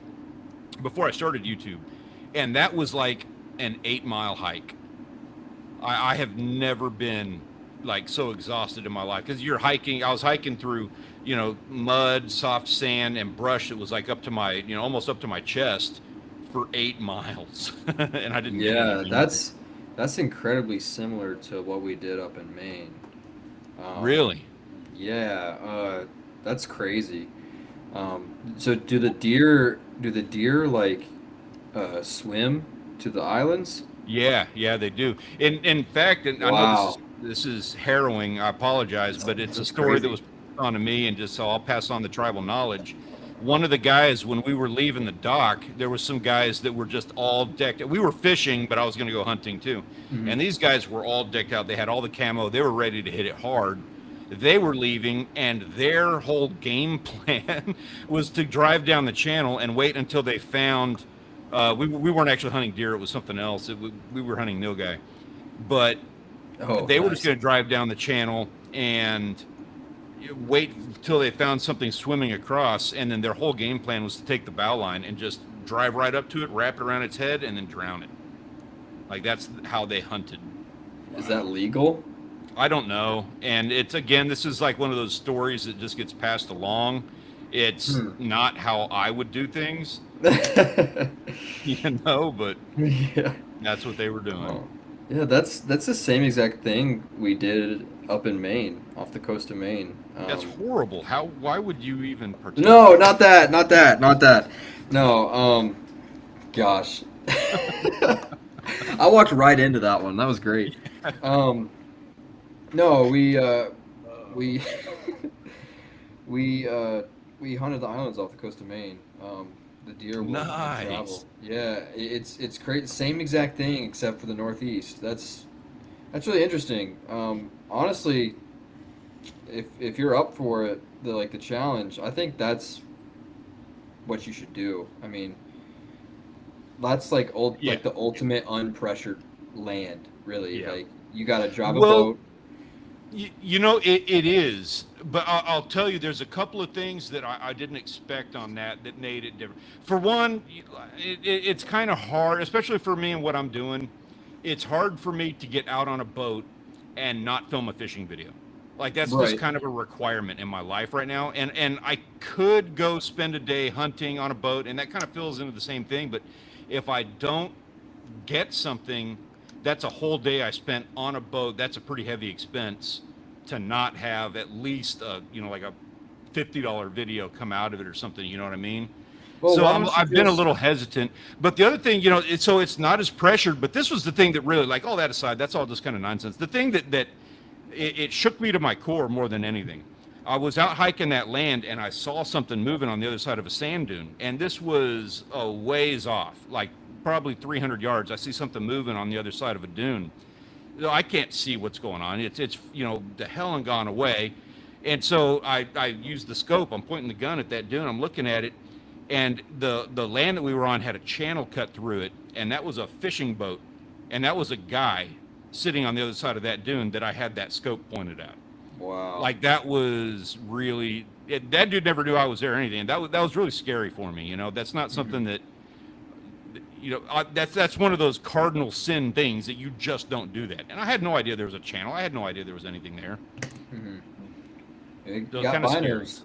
[SPEAKER 1] before I started YouTube, and that was like an 8 mile hike. I have never been like so exhausted in my life because you're hiking. I was hiking through, you know, mud, soft sand, and brush that was like up to my, you know, almost up to my chest for 8 miles, and I didn't.
[SPEAKER 3] Yeah, that's incredibly similar to what we did up in Maine.
[SPEAKER 1] Really?
[SPEAKER 3] Yeah, that's crazy. So do the deer like swim to the islands?
[SPEAKER 1] Yeah, they do. In fact, and I know this is harrowing. I apologize, but it's a story that was put onto me, and just so I'll pass on the tribal knowledge. One of the guys, when we were leaving the dock, there was some guys that were just all decked. We were fishing, but I was going to go hunting too. Mm-hmm. And these guys were all decked out. They had all the camo. They were ready to hit it hard. They were leaving, and their whole game plan was to drive down the channel and wait until they found. We weren't actually hunting deer. It was something else. We were hunting nilgai. But they were just going to drive down the channel and wait until they found something swimming across, and then their whole game plan was to take the bow line and just drive right up to it, wrap it around its head, and then drown it. Like that's how they hunted.
[SPEAKER 3] Is that legal?
[SPEAKER 1] I don't know. And it's, again, this is like one of those stories that just gets passed along. It's not how I would do things, you know, but that's what they were doing.
[SPEAKER 3] Oh. Yeah, that's the same exact thing we did up in Maine, off the coast of Maine.
[SPEAKER 1] That's horrible. Why would you even participate?
[SPEAKER 3] No, not that. No, gosh. I walked right into that one. That was great. No, we we hunted the islands off the coast of Maine. The deer will travel. Yeah, it's crazy. Same exact thing except for the Northeast. That's really interesting. Honestly, if you're up for it, the challenge, I think that's what you should do. I mean, that's like the ultimate unpressured land, really. Yeah. Like you got to drive a boat.
[SPEAKER 1] You know, it is, but I'll tell you, there's a couple of things that I didn't expect on that made it different. For one, it's kind of hard, especially for me and what I'm doing. It's hard for me to get out on a boat and not film a fishing video. Like that's just
[SPEAKER 3] Right.
[SPEAKER 1] kind of a requirement in my life right now. And I could go spend a day hunting on a boat, and that kind of fills into the same thing. But if I don't get something, that's a whole day I spent on a boat. That's a pretty heavy expense to not have at least a, like a $50 video come out of it or something. You know what I mean?
[SPEAKER 3] Well,
[SPEAKER 1] So
[SPEAKER 3] why don't you
[SPEAKER 1] I've been a
[SPEAKER 3] just-
[SPEAKER 1] little hesitant. But the other thing, so it's not as pressured. But this was the thing that really, like, all that aside, that's all just kind of nonsense. The thing that it shook me to my core more than anything. I was out hiking that land and I saw something moving on the other side of a sand dune. And this was a ways off, like probably 300 yards. I see something moving on the other side of a dune. I can't see what's going on. It's the hell and gone away. And so I used the scope. I'm pointing the gun at that dune. I'm looking at it. And the land that we were on had a channel cut through it. And that was a fishing boat. And that was a guy sitting on the other side of that dune that I had that scope pointed at.
[SPEAKER 3] Wow.
[SPEAKER 1] Like that was really that dude never knew I was there or anything. That was really scary for me. That's not something that that's one of those cardinal sin things that you just don't do that. And I had no idea there was a channel. I had no idea there was anything there.
[SPEAKER 3] You
[SPEAKER 1] So
[SPEAKER 3] got
[SPEAKER 1] kinda
[SPEAKER 3] binos.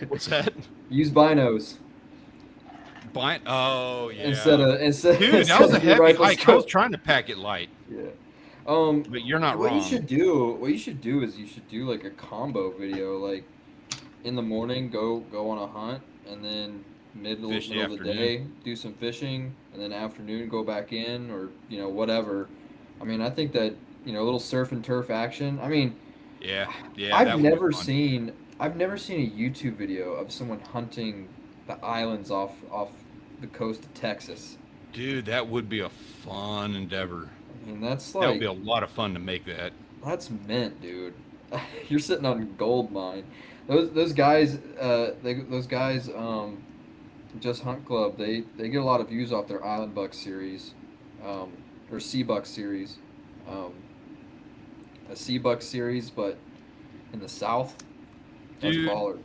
[SPEAKER 1] What's that?
[SPEAKER 3] Use binos
[SPEAKER 1] Oh yeah.
[SPEAKER 3] instead
[SPEAKER 1] Dude, that was a
[SPEAKER 3] of your
[SPEAKER 1] heavy
[SPEAKER 3] rifle
[SPEAKER 1] hike. I was
[SPEAKER 3] scope.
[SPEAKER 1] trying to pack it light,
[SPEAKER 3] Yeah.
[SPEAKER 1] but you're not
[SPEAKER 3] What
[SPEAKER 1] wrong.
[SPEAKER 3] you should do is you should do like a combo video, like in the morning go on a hunt, and then middle
[SPEAKER 1] Fish the
[SPEAKER 3] middle of the
[SPEAKER 1] afternoon.
[SPEAKER 3] day do some fishing, and then afternoon go back in, or whatever. I mean, I think that a little surf and turf action. I mean,
[SPEAKER 1] Yeah, that
[SPEAKER 3] I've
[SPEAKER 1] would be
[SPEAKER 3] never
[SPEAKER 1] fun.
[SPEAKER 3] seen a YouTube video of someone hunting the islands off the coast of Texas.
[SPEAKER 1] Dude, that would be a fun endeavor.
[SPEAKER 3] I mean, that's
[SPEAKER 1] That would
[SPEAKER 3] like
[SPEAKER 1] be a lot of fun to make that.
[SPEAKER 3] that's mint, dude. You're sitting on a gold mine. Those guys, Just Hunt Club. They get a lot of views off their Island Buck series, or Sea Buck series, a Sea Buck series, but in the South. That's
[SPEAKER 1] Dude.
[SPEAKER 3] baller.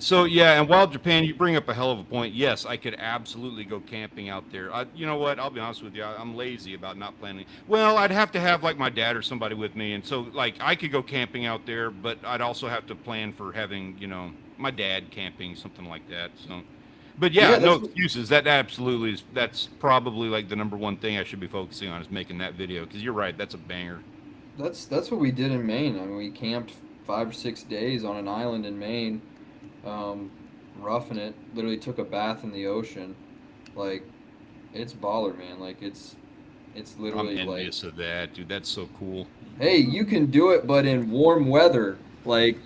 [SPEAKER 1] So yeah, and Wild Japan, you bring up a hell of a point. Yes, I could absolutely go camping out there. You know what? I'll be honest with you. I'm lazy about not planning. Well, I'd have to have like my dad or somebody with me, and so like I could go camping out there, but I'd also have to plan for having my dad camping, something like that. So, but yeah,
[SPEAKER 3] Yeah,
[SPEAKER 1] no
[SPEAKER 3] that's-
[SPEAKER 1] excuses. That absolutely is. That's probably like the number one thing I should be focusing on is making that video because you're right. That's a banger.
[SPEAKER 3] That's what we did in Maine. I mean, we camped 5 or 6 days on an island in Maine, roughing it. Literally took a bath in the ocean. Like, it's baller, man. Like, it's
[SPEAKER 1] I'm
[SPEAKER 3] literally like,
[SPEAKER 1] envious of that, dude. That's so cool.
[SPEAKER 3] hey, you can do it, but in warm weather. Like,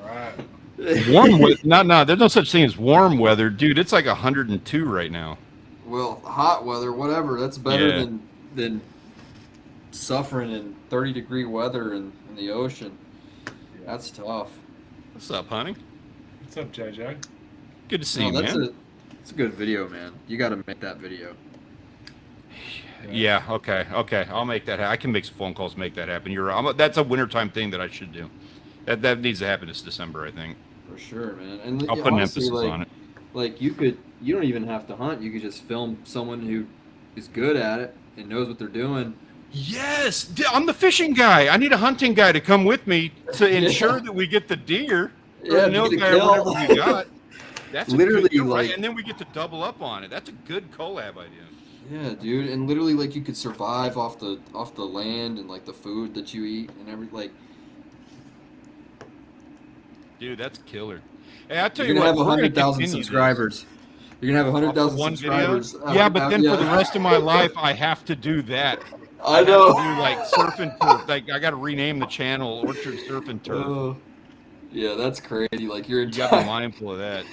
[SPEAKER 2] Right.
[SPEAKER 1] Warm weather? No. There's no such thing as warm weather, dude. It's like 102 right now.
[SPEAKER 3] well, hot weather, whatever. That's better
[SPEAKER 1] Yeah.
[SPEAKER 3] than suffering in 30-degree weather in the ocean. That's tough.
[SPEAKER 1] What's up, honey?
[SPEAKER 2] What's up, JJ?
[SPEAKER 1] Good to see
[SPEAKER 3] No,
[SPEAKER 1] you, man.
[SPEAKER 3] It's a good video, man. You got to make that video.
[SPEAKER 1] Yeah. Okay. I'll make that. I can make some phone calls, make that happen. That's a wintertime thing that I should do. That needs to happen this December, I think.
[SPEAKER 3] For sure, man. And
[SPEAKER 1] I'll put an
[SPEAKER 3] honestly,
[SPEAKER 1] emphasis
[SPEAKER 3] like,
[SPEAKER 1] on it.
[SPEAKER 3] Like you don't even have to hunt. You could just film someone who is good at it and knows what they're doing.
[SPEAKER 1] Yes, I'm the fishing guy. I need a hunting guy to come with me to
[SPEAKER 3] Yeah.
[SPEAKER 1] ensure that we get the deer or
[SPEAKER 3] Yeah,
[SPEAKER 1] the
[SPEAKER 3] to
[SPEAKER 1] nilgai
[SPEAKER 3] get the
[SPEAKER 1] or
[SPEAKER 3] kill.
[SPEAKER 1] whatever we got. That's
[SPEAKER 3] Literally,
[SPEAKER 1] you're right,
[SPEAKER 3] like-
[SPEAKER 1] and then we get to double up on it. That's a good collab idea.
[SPEAKER 3] Yeah, dude. And literally, like, you could survive off the land and like the food that you eat and
[SPEAKER 1] Dude, that's killer. Hey, I tell
[SPEAKER 3] You're
[SPEAKER 1] you
[SPEAKER 3] gonna
[SPEAKER 1] what,
[SPEAKER 3] have
[SPEAKER 1] we're gonna
[SPEAKER 3] 100,000
[SPEAKER 1] continue this.
[SPEAKER 3] subscribers. You're gonna have
[SPEAKER 1] Off
[SPEAKER 3] 100,000
[SPEAKER 1] of one video?
[SPEAKER 3] subscribers.
[SPEAKER 1] Yeah, but then
[SPEAKER 3] yeah.
[SPEAKER 1] for the rest of my life, I have to do that.
[SPEAKER 3] I
[SPEAKER 1] have
[SPEAKER 3] know.
[SPEAKER 1] to do like surf and turf. Like I got to rename the channel Orchard Surf and Turf.
[SPEAKER 3] Yeah, that's crazy. Like you're
[SPEAKER 1] You got to be mindful of that.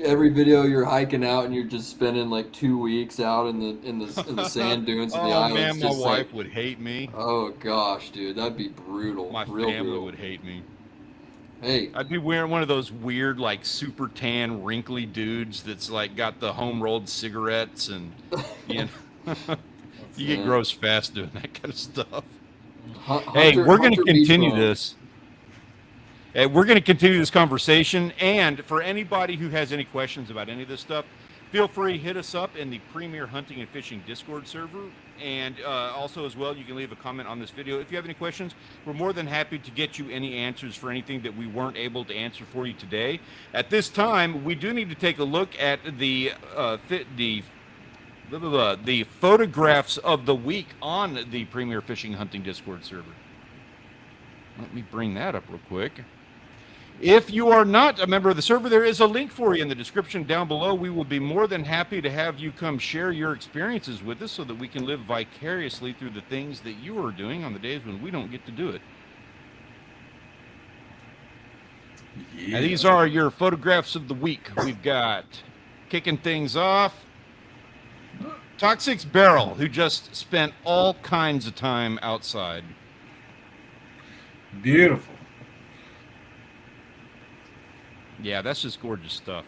[SPEAKER 3] every video you're hiking out and you're just spending like 2 weeks out in the sand dunes of the
[SPEAKER 1] Oh
[SPEAKER 3] islands.
[SPEAKER 1] man, my
[SPEAKER 3] just
[SPEAKER 1] wife
[SPEAKER 3] like,
[SPEAKER 1] would hate me.
[SPEAKER 3] oh gosh, dude, that'd be brutal.
[SPEAKER 1] My
[SPEAKER 3] Real
[SPEAKER 1] family
[SPEAKER 3] brutal.
[SPEAKER 1] would hate me.
[SPEAKER 3] Hey,
[SPEAKER 1] I'd be wearing one of those weird, like super tan, wrinkly dudes that's like got the home rolled cigarettes and you know, you get
[SPEAKER 3] Yeah.
[SPEAKER 1] gross fast doing that kind of stuff.
[SPEAKER 3] Hun-
[SPEAKER 1] Hey,
[SPEAKER 3] Hunter-
[SPEAKER 1] we're gonna
[SPEAKER 3] Hunter Beach
[SPEAKER 1] continue
[SPEAKER 3] Bum.
[SPEAKER 1] this. We're going to continue this conversation, and for anybody who has any questions about any of this stuff, feel free, hit us up in the Premier Hunting and Fishing Discord server, and also as well, you can leave a comment on this video. If you have any questions, we're more than happy to get you any answers for anything that we weren't able to answer for you today. At this time, we do need to take a look at the photographs of the week on the Premier Fishing Hunting Discord server. Let me bring that up real quick. If you are not a member of the server, there is a link for you in the description down below. We will be more than happy to have you come share your experiences with us so that we can live vicariously through the things that you are doing on the days when we don't get to do it.
[SPEAKER 2] Yeah.
[SPEAKER 1] And these are your photographs of the week. We've got, kicking things off, Toxic Barrel, who just spent all kinds of time outside.
[SPEAKER 2] Beautiful.
[SPEAKER 1] Yeah, that's just gorgeous stuff.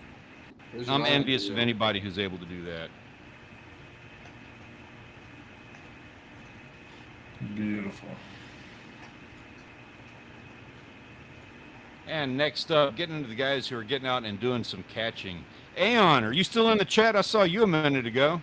[SPEAKER 3] There's
[SPEAKER 1] I'm
[SPEAKER 3] a lot of
[SPEAKER 1] envious of
[SPEAKER 3] video.
[SPEAKER 1] anybody who's able to do that.
[SPEAKER 2] Beautiful.
[SPEAKER 1] And next up, getting into the guys who are getting out and doing some catching. Aeon, are you still in the chat? I saw you a minute ago.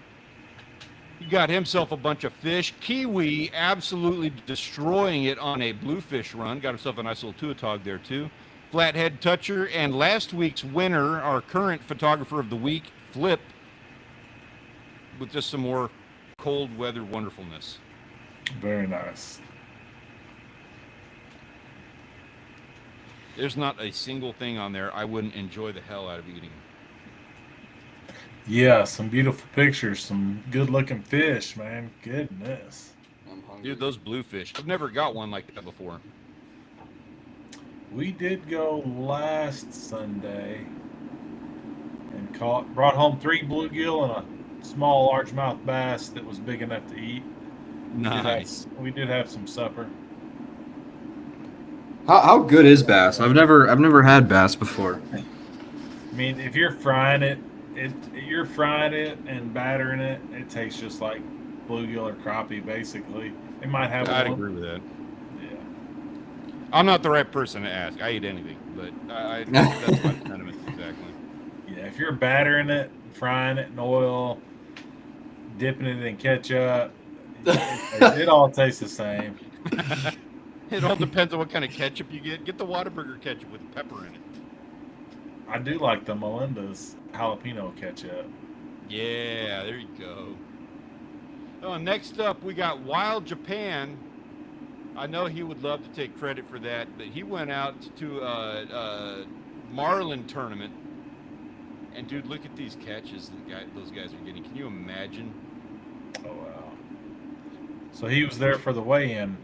[SPEAKER 1] He got himself a bunch of fish. Kiwi absolutely destroying it on a bluefish run. Got himself a nice little tuatog there too. Flathead Toucher, and last week's winner, our current photographer of the week, Flip, with just some more cold weather wonderfulness.
[SPEAKER 2] Very nice.
[SPEAKER 1] There's not a single thing on there I wouldn't enjoy the hell out of eating.
[SPEAKER 2] Yeah, some beautiful pictures, some good-looking fish, man. Goodness.
[SPEAKER 3] I'm hungry.
[SPEAKER 1] Dude, those bluefish. I've never got one like that before.
[SPEAKER 2] We did go last Sunday and brought home 3 bluegill and a small largemouth bass that was big enough to eat.
[SPEAKER 1] Nice.
[SPEAKER 2] We did have some supper.
[SPEAKER 3] How good is bass? I've never had bass before.
[SPEAKER 2] I mean, if you're frying it, you're frying it and battering it, it tastes just like bluegill or crappie, basically. It might have
[SPEAKER 1] I'd
[SPEAKER 2] one.
[SPEAKER 1] agree with that.
[SPEAKER 2] Yeah.
[SPEAKER 1] I'm not the right person to ask. I eat anything, but that's my sentiment exactly.
[SPEAKER 2] Yeah, if you're battering it, frying it in oil, dipping it in ketchup, it all tastes the same.
[SPEAKER 1] It all depends on what kind of ketchup you get. Get the Whataburger ketchup with pepper in it.
[SPEAKER 2] I do like the Melinda's jalapeno ketchup.
[SPEAKER 1] Yeah, there you go. Oh, next up, we got Wild Japan. I know he would love to take credit for that, but he went out to a marlin tournament. And, dude, look at these catches those guys are getting. Can you imagine?
[SPEAKER 2] Oh, wow. So he was there for the weigh-in.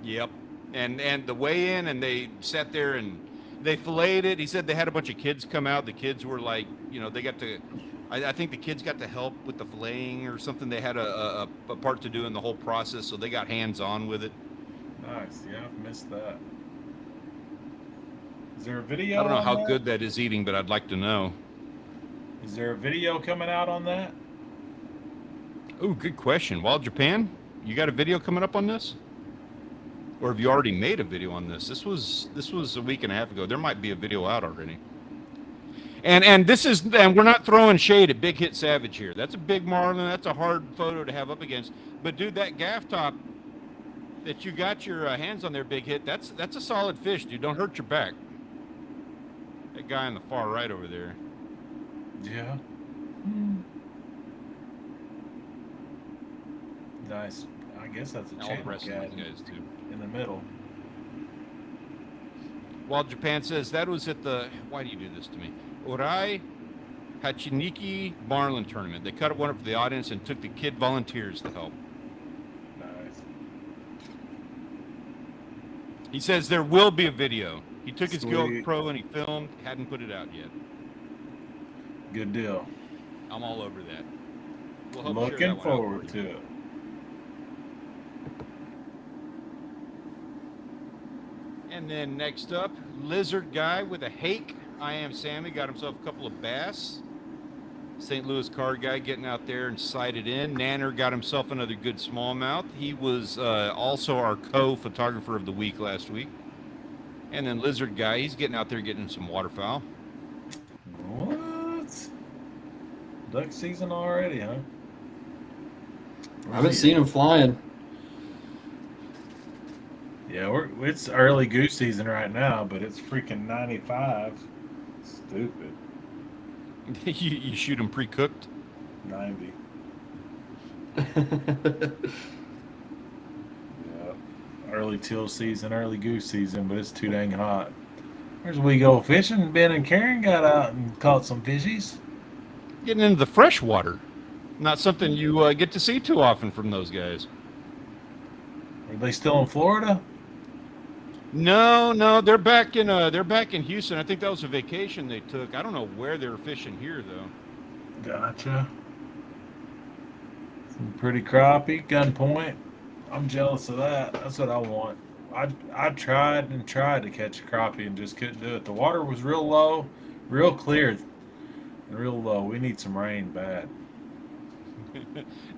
[SPEAKER 1] Yep. And the weigh-in, and they sat there and they filleted it. He said they had a bunch of kids come out. The kids were like, they got to, I think the kids got to help with the filleting or something. They had a part to do in the whole process, so they got hands-on with it.
[SPEAKER 2] Nice. Yeah, I've missed that. Is there a video?
[SPEAKER 1] I don't know
[SPEAKER 2] on
[SPEAKER 1] how
[SPEAKER 2] that?
[SPEAKER 1] good that is eating, but I'd like to know.
[SPEAKER 2] Is there a video coming out on that?
[SPEAKER 1] Ooh, good question. Wild Japan, you got a video coming up on this? Or have you already made a video on this? This was a week and a half ago. There might be a video out already. And we're not throwing shade at Big Hit Savage here. That's a big marlin. That's a hard photo to have up against. But dude, that gaff top that you got your hands on there, Big Hit, that's a solid fish, dude. Don't hurt your back. That guy on the far right over there.
[SPEAKER 2] Yeah. Nice. I guess that's a
[SPEAKER 1] All the
[SPEAKER 2] channel
[SPEAKER 1] rest of
[SPEAKER 2] guy
[SPEAKER 1] those guys too.
[SPEAKER 2] in the middle.
[SPEAKER 1] Wild Japan says that was at the, why do you do this to me? Orai Hachiniki Marlin tournament. They cut one up for the audience and took the kid volunteers to help.
[SPEAKER 2] Nice.
[SPEAKER 1] He says there will be a video. He took his
[SPEAKER 2] Sweet.
[SPEAKER 1] GoPro and he filmed, hadn't put it out yet.
[SPEAKER 2] Good deal.
[SPEAKER 1] I'm all over that. We'll help share
[SPEAKER 2] Looking
[SPEAKER 1] that one out
[SPEAKER 2] forward
[SPEAKER 1] for you.
[SPEAKER 2] to it.
[SPEAKER 1] And then next up, Lizard Guy with a hake. I Am Sammy got himself a couple of bass. St. Louis Card Guy getting out there and sighted in. Nanner got himself another good smallmouth. He was also our co-photographer of the week last week. And then Lizard Guy, he's getting out there getting some waterfowl.
[SPEAKER 2] What? Duck season already, huh?
[SPEAKER 3] I haven't seen him flying.
[SPEAKER 2] Yeah, it's early goose season right now, but it's freaking 95. Stupid.
[SPEAKER 1] you shoot him pre-cooked?
[SPEAKER 2] 90. Yeah. Early teal season, early goose season, but it's too dang hot. Where's we go fishing? Ben and Karen got out and caught some fishies.
[SPEAKER 1] Getting into the freshwater. Not something you get to see too often from those guys.
[SPEAKER 2] Are they still in Florida?
[SPEAKER 1] No, they're back in Houston. I think that was a vacation they took. I don't know where they were fishing here though.
[SPEAKER 2] Gotcha. Some pretty crappie, gunpoint. I'm jealous of that. That's what I want. I tried and tried to catch a crappie and just couldn't do it. The water was real low, real clear, and real low. We need some rain bad.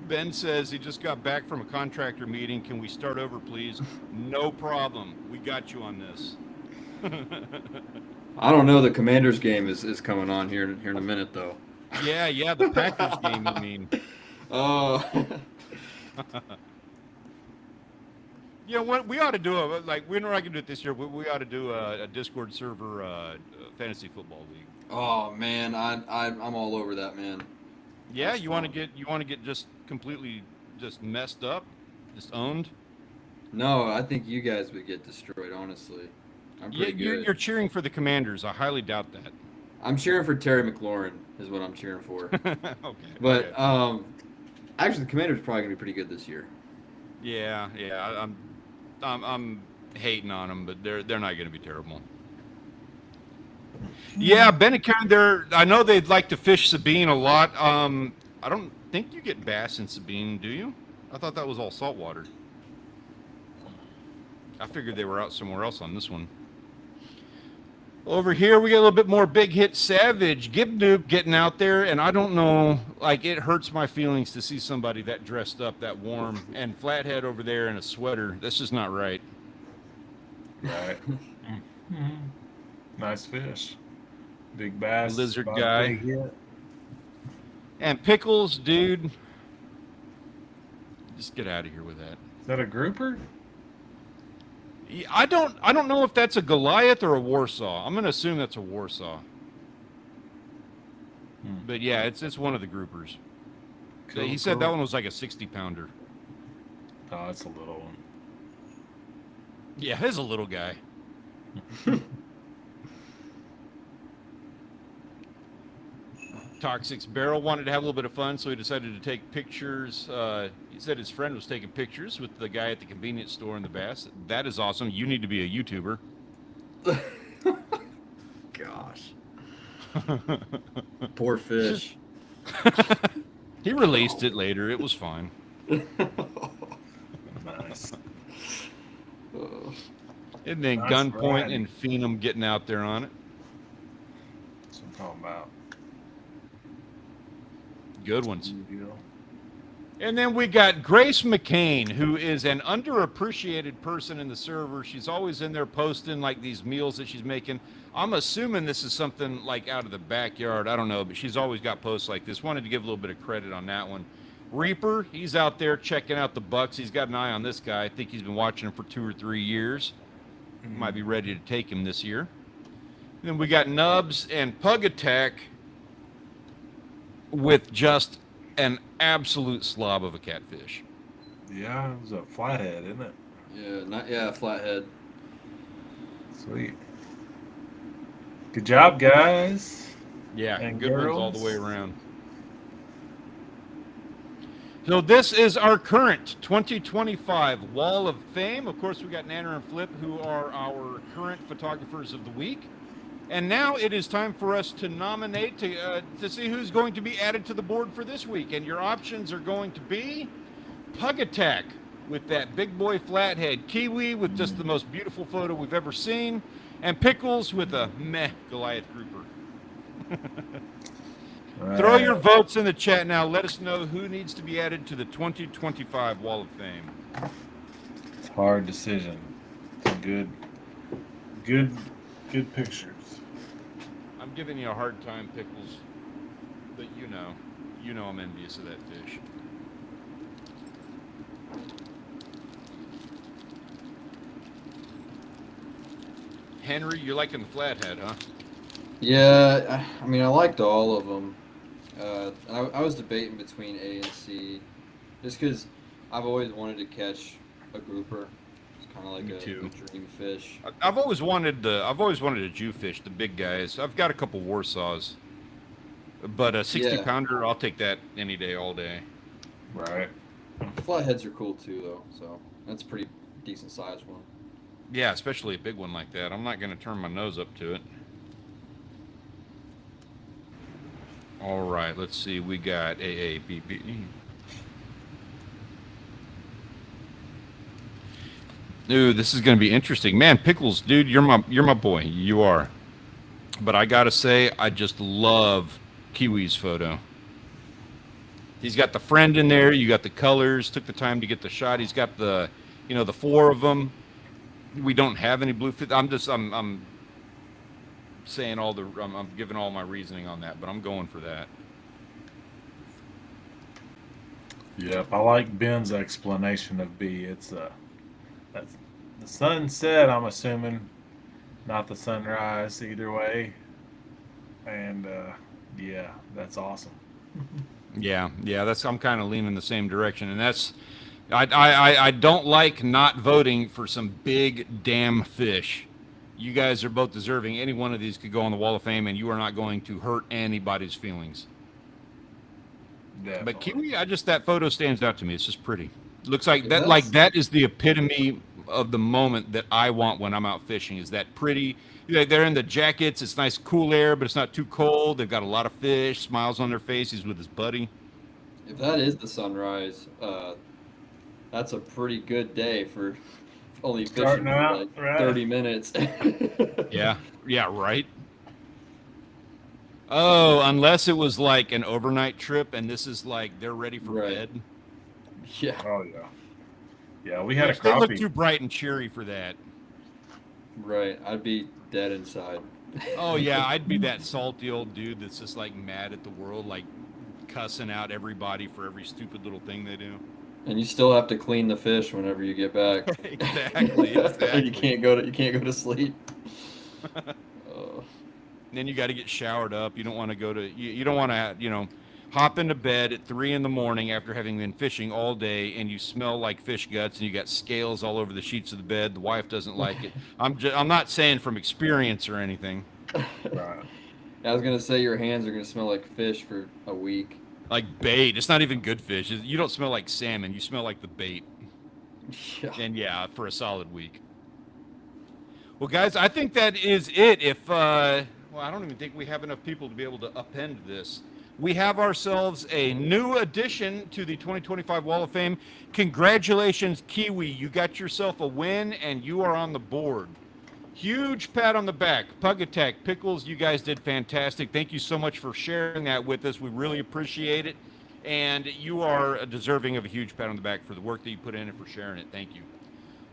[SPEAKER 1] Ben says he just got back from a contractor meeting. Can we start over, please? No problem. We got you on this.
[SPEAKER 3] I don't know. The Commanders game is coming on here in a minute, though.
[SPEAKER 1] Yeah, the Packers game, you mean.
[SPEAKER 3] Oh.
[SPEAKER 1] Yeah, what we ought to do, we're not going to do it this year, but we ought to do a Discord server fantasy football league.
[SPEAKER 3] Oh man, I'm all over that, man.
[SPEAKER 1] Yeah,
[SPEAKER 3] That's
[SPEAKER 1] you want
[SPEAKER 3] fun.
[SPEAKER 1] to get just completely just messed up, just owned.
[SPEAKER 3] No, I think you guys would get destroyed. Honestly, I'm
[SPEAKER 1] Yeah,
[SPEAKER 3] pretty
[SPEAKER 1] you're
[SPEAKER 3] good.
[SPEAKER 1] cheering for the Commanders. I highly doubt that.
[SPEAKER 3] I'm cheering for Terry McLaurin. Is what I'm cheering for.
[SPEAKER 1] Okay.
[SPEAKER 3] But
[SPEAKER 1] okay.
[SPEAKER 3] actually, the Commanders probably gonna be pretty good this year.
[SPEAKER 1] Yeah, I'm hating on them, but they're not going to be terrible. Yeah, Ben and Karen, I know they'd like to fish Sabine a lot. I don't think you get bass in Sabine, do you? I thought that was all saltwater. I figured they were out somewhere else on this one. Over here, we got a little bit more big hit Savage. Gibnoop getting out there, and I don't know, it hurts my feelings to see somebody that dressed up, that warm, and Flathead over there in a sweater. That's just not right.
[SPEAKER 2] Right. Nice fish. Big bass.
[SPEAKER 1] Lizard
[SPEAKER 2] about
[SPEAKER 1] guy.
[SPEAKER 2] big hit.
[SPEAKER 1] And Pickles, dude, just get out of here with that.
[SPEAKER 2] Is that a grouper?
[SPEAKER 1] I don't know if that's a Goliath or a Warsaw. I'm going to assume that's a Warsaw. But yeah, it's one of the groupers. He said that one was like a 60-pounder.
[SPEAKER 2] Oh, it's a little one.
[SPEAKER 1] Yeah, he's a little guy. Toxic's Barrel wanted to have a little bit of fun, so he decided to take pictures. He said his friend was taking pictures with the guy at the convenience store in the bass. That is awesome. You need to be a YouTuber.
[SPEAKER 3] Gosh. Poor fish.
[SPEAKER 1] He released it later. It was fine.
[SPEAKER 2] Nice.
[SPEAKER 1] And then
[SPEAKER 2] Nice
[SPEAKER 1] Gunpoint
[SPEAKER 2] variety.
[SPEAKER 1] and Phenom getting out there on it.
[SPEAKER 2] That's what I'm talking about.
[SPEAKER 1] Good ones.
[SPEAKER 2] Good deal.
[SPEAKER 1] And then we got Grace McCain, who is an underappreciated person in the server. She's always in there posting like these meals that she's making. I'm assuming this is something like out of the backyard. I don't know, but she's always got posts like this. Wanted to give a little bit of credit on that one. Reaper, he's out there checking out the bucks. He's got an eye on this guy. I think he's been watching him for 2 or 3 years. Might be ready to take him this year. And then we got Nubs and Pug Attack with just an absolute slob of a catfish.
[SPEAKER 2] Yeah, it was a flathead, isn't it?
[SPEAKER 3] Flathead.
[SPEAKER 2] Sweet. Good job, guys.
[SPEAKER 1] Yeah,
[SPEAKER 2] And
[SPEAKER 1] good ones all the
[SPEAKER 2] girls.
[SPEAKER 1] way around. So this is our current 2025 Wall of Fame. Of course, we got Nanner and Flip, who are our current photographers of the week. And now it is time for us to nominate to see who's going to be added to the board for this week. And your options are going to be Pug Attack with that big boy flathead, Kiwi with just the most beautiful photo we've ever seen, and Pickles with a meh Goliath grouper. Throw your votes in the chat now. Let us know who needs to be added to the 2025 Wall of Fame.
[SPEAKER 2] It's a hard decision. It's a good pictures.
[SPEAKER 1] I'm giving you a hard time, Pickles, but you know I'm envious of that fish. Henry, you're liking the flathead, huh?
[SPEAKER 3] Yeah, I mean, I liked all of them. I was debating between A and C, just because I've always wanted to catch a grouper. It's kind of like
[SPEAKER 1] Me
[SPEAKER 3] a
[SPEAKER 1] too.
[SPEAKER 3] dream fish.
[SPEAKER 1] I've always wanted a Jewfish, the big guys. I've got a couple Warsaws, but a 60
[SPEAKER 3] Yeah.
[SPEAKER 1] pounder, I'll take that any day, all day.
[SPEAKER 2] Right.
[SPEAKER 3] Flatheads are cool too, though. So that's a pretty decent sized one.
[SPEAKER 1] Yeah, especially a big one like that. I'm not going to turn my nose up to it. All right, let's see. We got AABB. Ooh, this is going to be interesting, man. Pickles, dude, you're my boy. You are. But I gotta say, I just love Kiwi's photo. He's got the friend in there. You got the colors. Took the time to get the shot. He's got the, the four of them. We don't have any bluefish. I'm saying I'm giving all my reasoning on that, but I'm going for that.
[SPEAKER 2] Yep, I like Ben's explanation of B. It's that's the sunset. I'm assuming, not the sunrise. Either way, and yeah, that's awesome.
[SPEAKER 1] Yeah, I'm kind of leaning the same direction, and that's I don't like not voting for some big damn fish. You guys are both deserving. Any one of these could go on the Wall of Fame, and you are not going to hurt anybody's feelings.
[SPEAKER 2] Definitely.
[SPEAKER 1] But Kiwi, that photo stands out to me. It's just pretty. Looks like
[SPEAKER 3] It
[SPEAKER 1] that.
[SPEAKER 3] does.
[SPEAKER 1] Like that is the epitome of the moment that I want when I'm out fishing. Is that pretty? They're in the jackets. It's nice, cool air, but it's not too cold. They've got a lot of fish. Smiles on their face. He's with his buddy.
[SPEAKER 3] If that is the sunrise, that's a pretty good day for only fishing
[SPEAKER 2] Starting
[SPEAKER 3] for
[SPEAKER 2] out,
[SPEAKER 3] like
[SPEAKER 2] right.
[SPEAKER 3] 30 minutes.
[SPEAKER 1] Yeah, right. Oh, unless it was like an overnight trip, and this is like they're ready for
[SPEAKER 3] Right.
[SPEAKER 1] bed.
[SPEAKER 3] Yeah,
[SPEAKER 2] Oh yeah, yeah. We had a
[SPEAKER 1] If they look
[SPEAKER 2] crappie.
[SPEAKER 1] too bright and cheery for that.
[SPEAKER 3] right. I'd be dead inside.
[SPEAKER 1] Oh yeah, I'd be that salty old dude that's just like mad at the world, like cussing out everybody for every stupid little thing they do.
[SPEAKER 3] And you still have to clean the fish whenever you get back.
[SPEAKER 1] Exactly.
[SPEAKER 3] And you can't go to sleep. Uh,
[SPEAKER 1] And then you got to get showered up. You don't want to go to you don't want to hop into bed at 3 a.m. after having been fishing all day, and you smell like fish guts, and you got scales all over the sheets of the bed. The wife doesn't like it. I'm not saying from experience or anything.
[SPEAKER 2] Right.
[SPEAKER 3] I was gonna say your hands are gonna smell like fish for a week.
[SPEAKER 1] Like bait. It's not even good fish. You don't smell like salmon. You smell like the bait.
[SPEAKER 3] Yeah.
[SPEAKER 1] And yeah, for a solid week. Well, guys, I think that is it. If I don't even think we have enough people to be able to upend this. We have ourselves a new addition to the 2025 Wall of Fame. Congratulations, Kiwi. You got yourself a win, and you are on the board. Huge pat on the back. Pug Attack, Pickles, you guys did fantastic. Thank you so much for sharing that with us. We really appreciate it. And you are deserving of a huge pat on the back for the work that you put in and for sharing it. Thank you.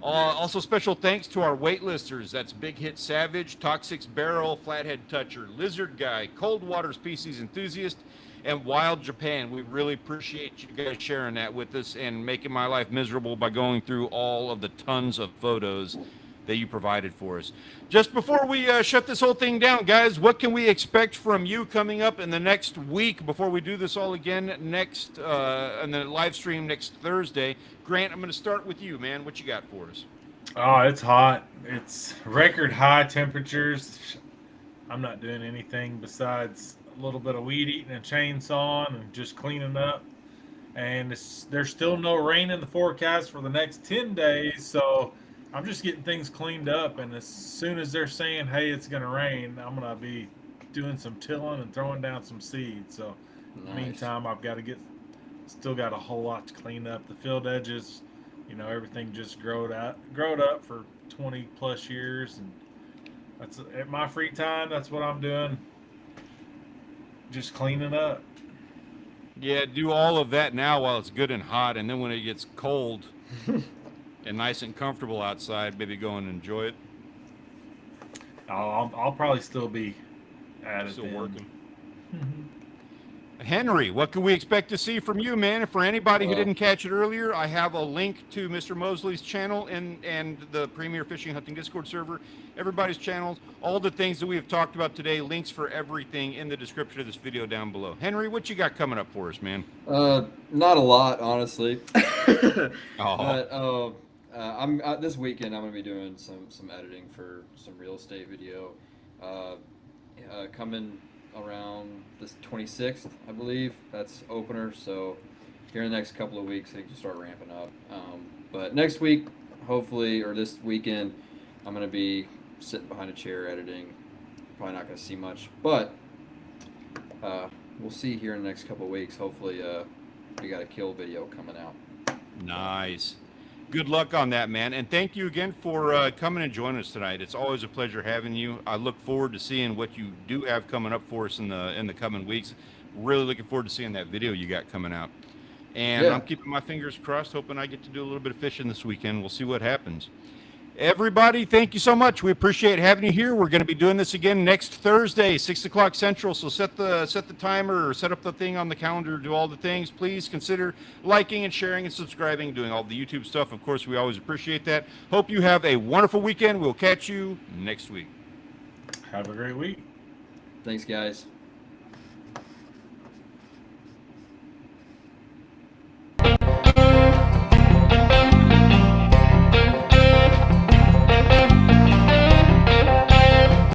[SPEAKER 1] Also, special thanks to our waitlisters. That's Big Hit Savage, Toxic Barrel, Flathead Toucher, Lizard Guy, Cold Water Species Enthusiast, and Wild Japan. We really appreciate you guys sharing that with us and making my life miserable by going through all of the tons of photos that you provided for us. Just before we shut this whole thing down, guys, what can we expect from you coming up in the next week before we do this all again next in the live stream next Thursday? Grant, I'm going to start with you, man. What you got for us?
[SPEAKER 2] Oh, it's hot. It's record high temperatures. I'm not doing anything besides a little bit of weed eating and chainsaw and just cleaning up. And there's still no rain in the forecast for the next 10 days, so I'm just getting things cleaned up. And as soon as they're saying, hey, it's going to rain, I'm going to be doing some tilling and throwing down some seeds. So in the
[SPEAKER 3] Nice.
[SPEAKER 2] meantime, I've got to still got a whole lot to clean up. The field edges, everything just growed up for 20 plus years, and that's at my free time. That's what I'm doing, just cleaning up.
[SPEAKER 1] Yeah, do all of that now while it's good and hot, and then when it gets cold and nice and comfortable outside, maybe go and enjoy it.
[SPEAKER 2] I'll probably still be at it.
[SPEAKER 1] Still
[SPEAKER 2] then.
[SPEAKER 1] working.
[SPEAKER 2] Mhm.
[SPEAKER 1] Henry, what can we expect to see from you, man? And for anybody who
[SPEAKER 3] Well-
[SPEAKER 1] didn't catch it earlier, I have a link to Mr. Mosley's channel and the Premier Fishing Hunting Discord server, everybody's channels, all the things that we have talked about today, links for everything in the description of this video down below. Henry, what you got coming up for us, man?
[SPEAKER 3] Not a lot, honestly.
[SPEAKER 1] Oh.
[SPEAKER 3] But I'm this weekend. I'm gonna be doing some editing for some real estate video. Coming around this 26th, I believe. That's opener. So here in the next couple of weeks, they can start ramping up. But next week, hopefully, or this weekend, I'm gonna be sitting behind a chair editing. Probably not gonna see much, but we'll see here in the next couple of weeks. Hopefully, we got a kill video coming out.
[SPEAKER 1] Nice. Good luck on that, man. And thank you again for coming and joining us tonight. It's always a pleasure having you. I look forward to seeing what you do have coming up for us in the coming weeks. Really looking forward to seeing that video you got coming out. And
[SPEAKER 3] Yeah.
[SPEAKER 1] I'm keeping my fingers crossed, hoping I get to do a little bit of fishing this weekend. We'll see what happens. Everybody, thank you so much. We appreciate having you here. We're going to be doing this again next Thursday, 6 o'clock Central. So set the timer or set up the thing on the calendar, do all the things. Please consider liking and sharing and subscribing, doing all the YouTube stuff. Of course, we always appreciate that. Hope you have a wonderful weekend. We'll catch you next week.
[SPEAKER 2] Have a great week.
[SPEAKER 3] Thanks, guys.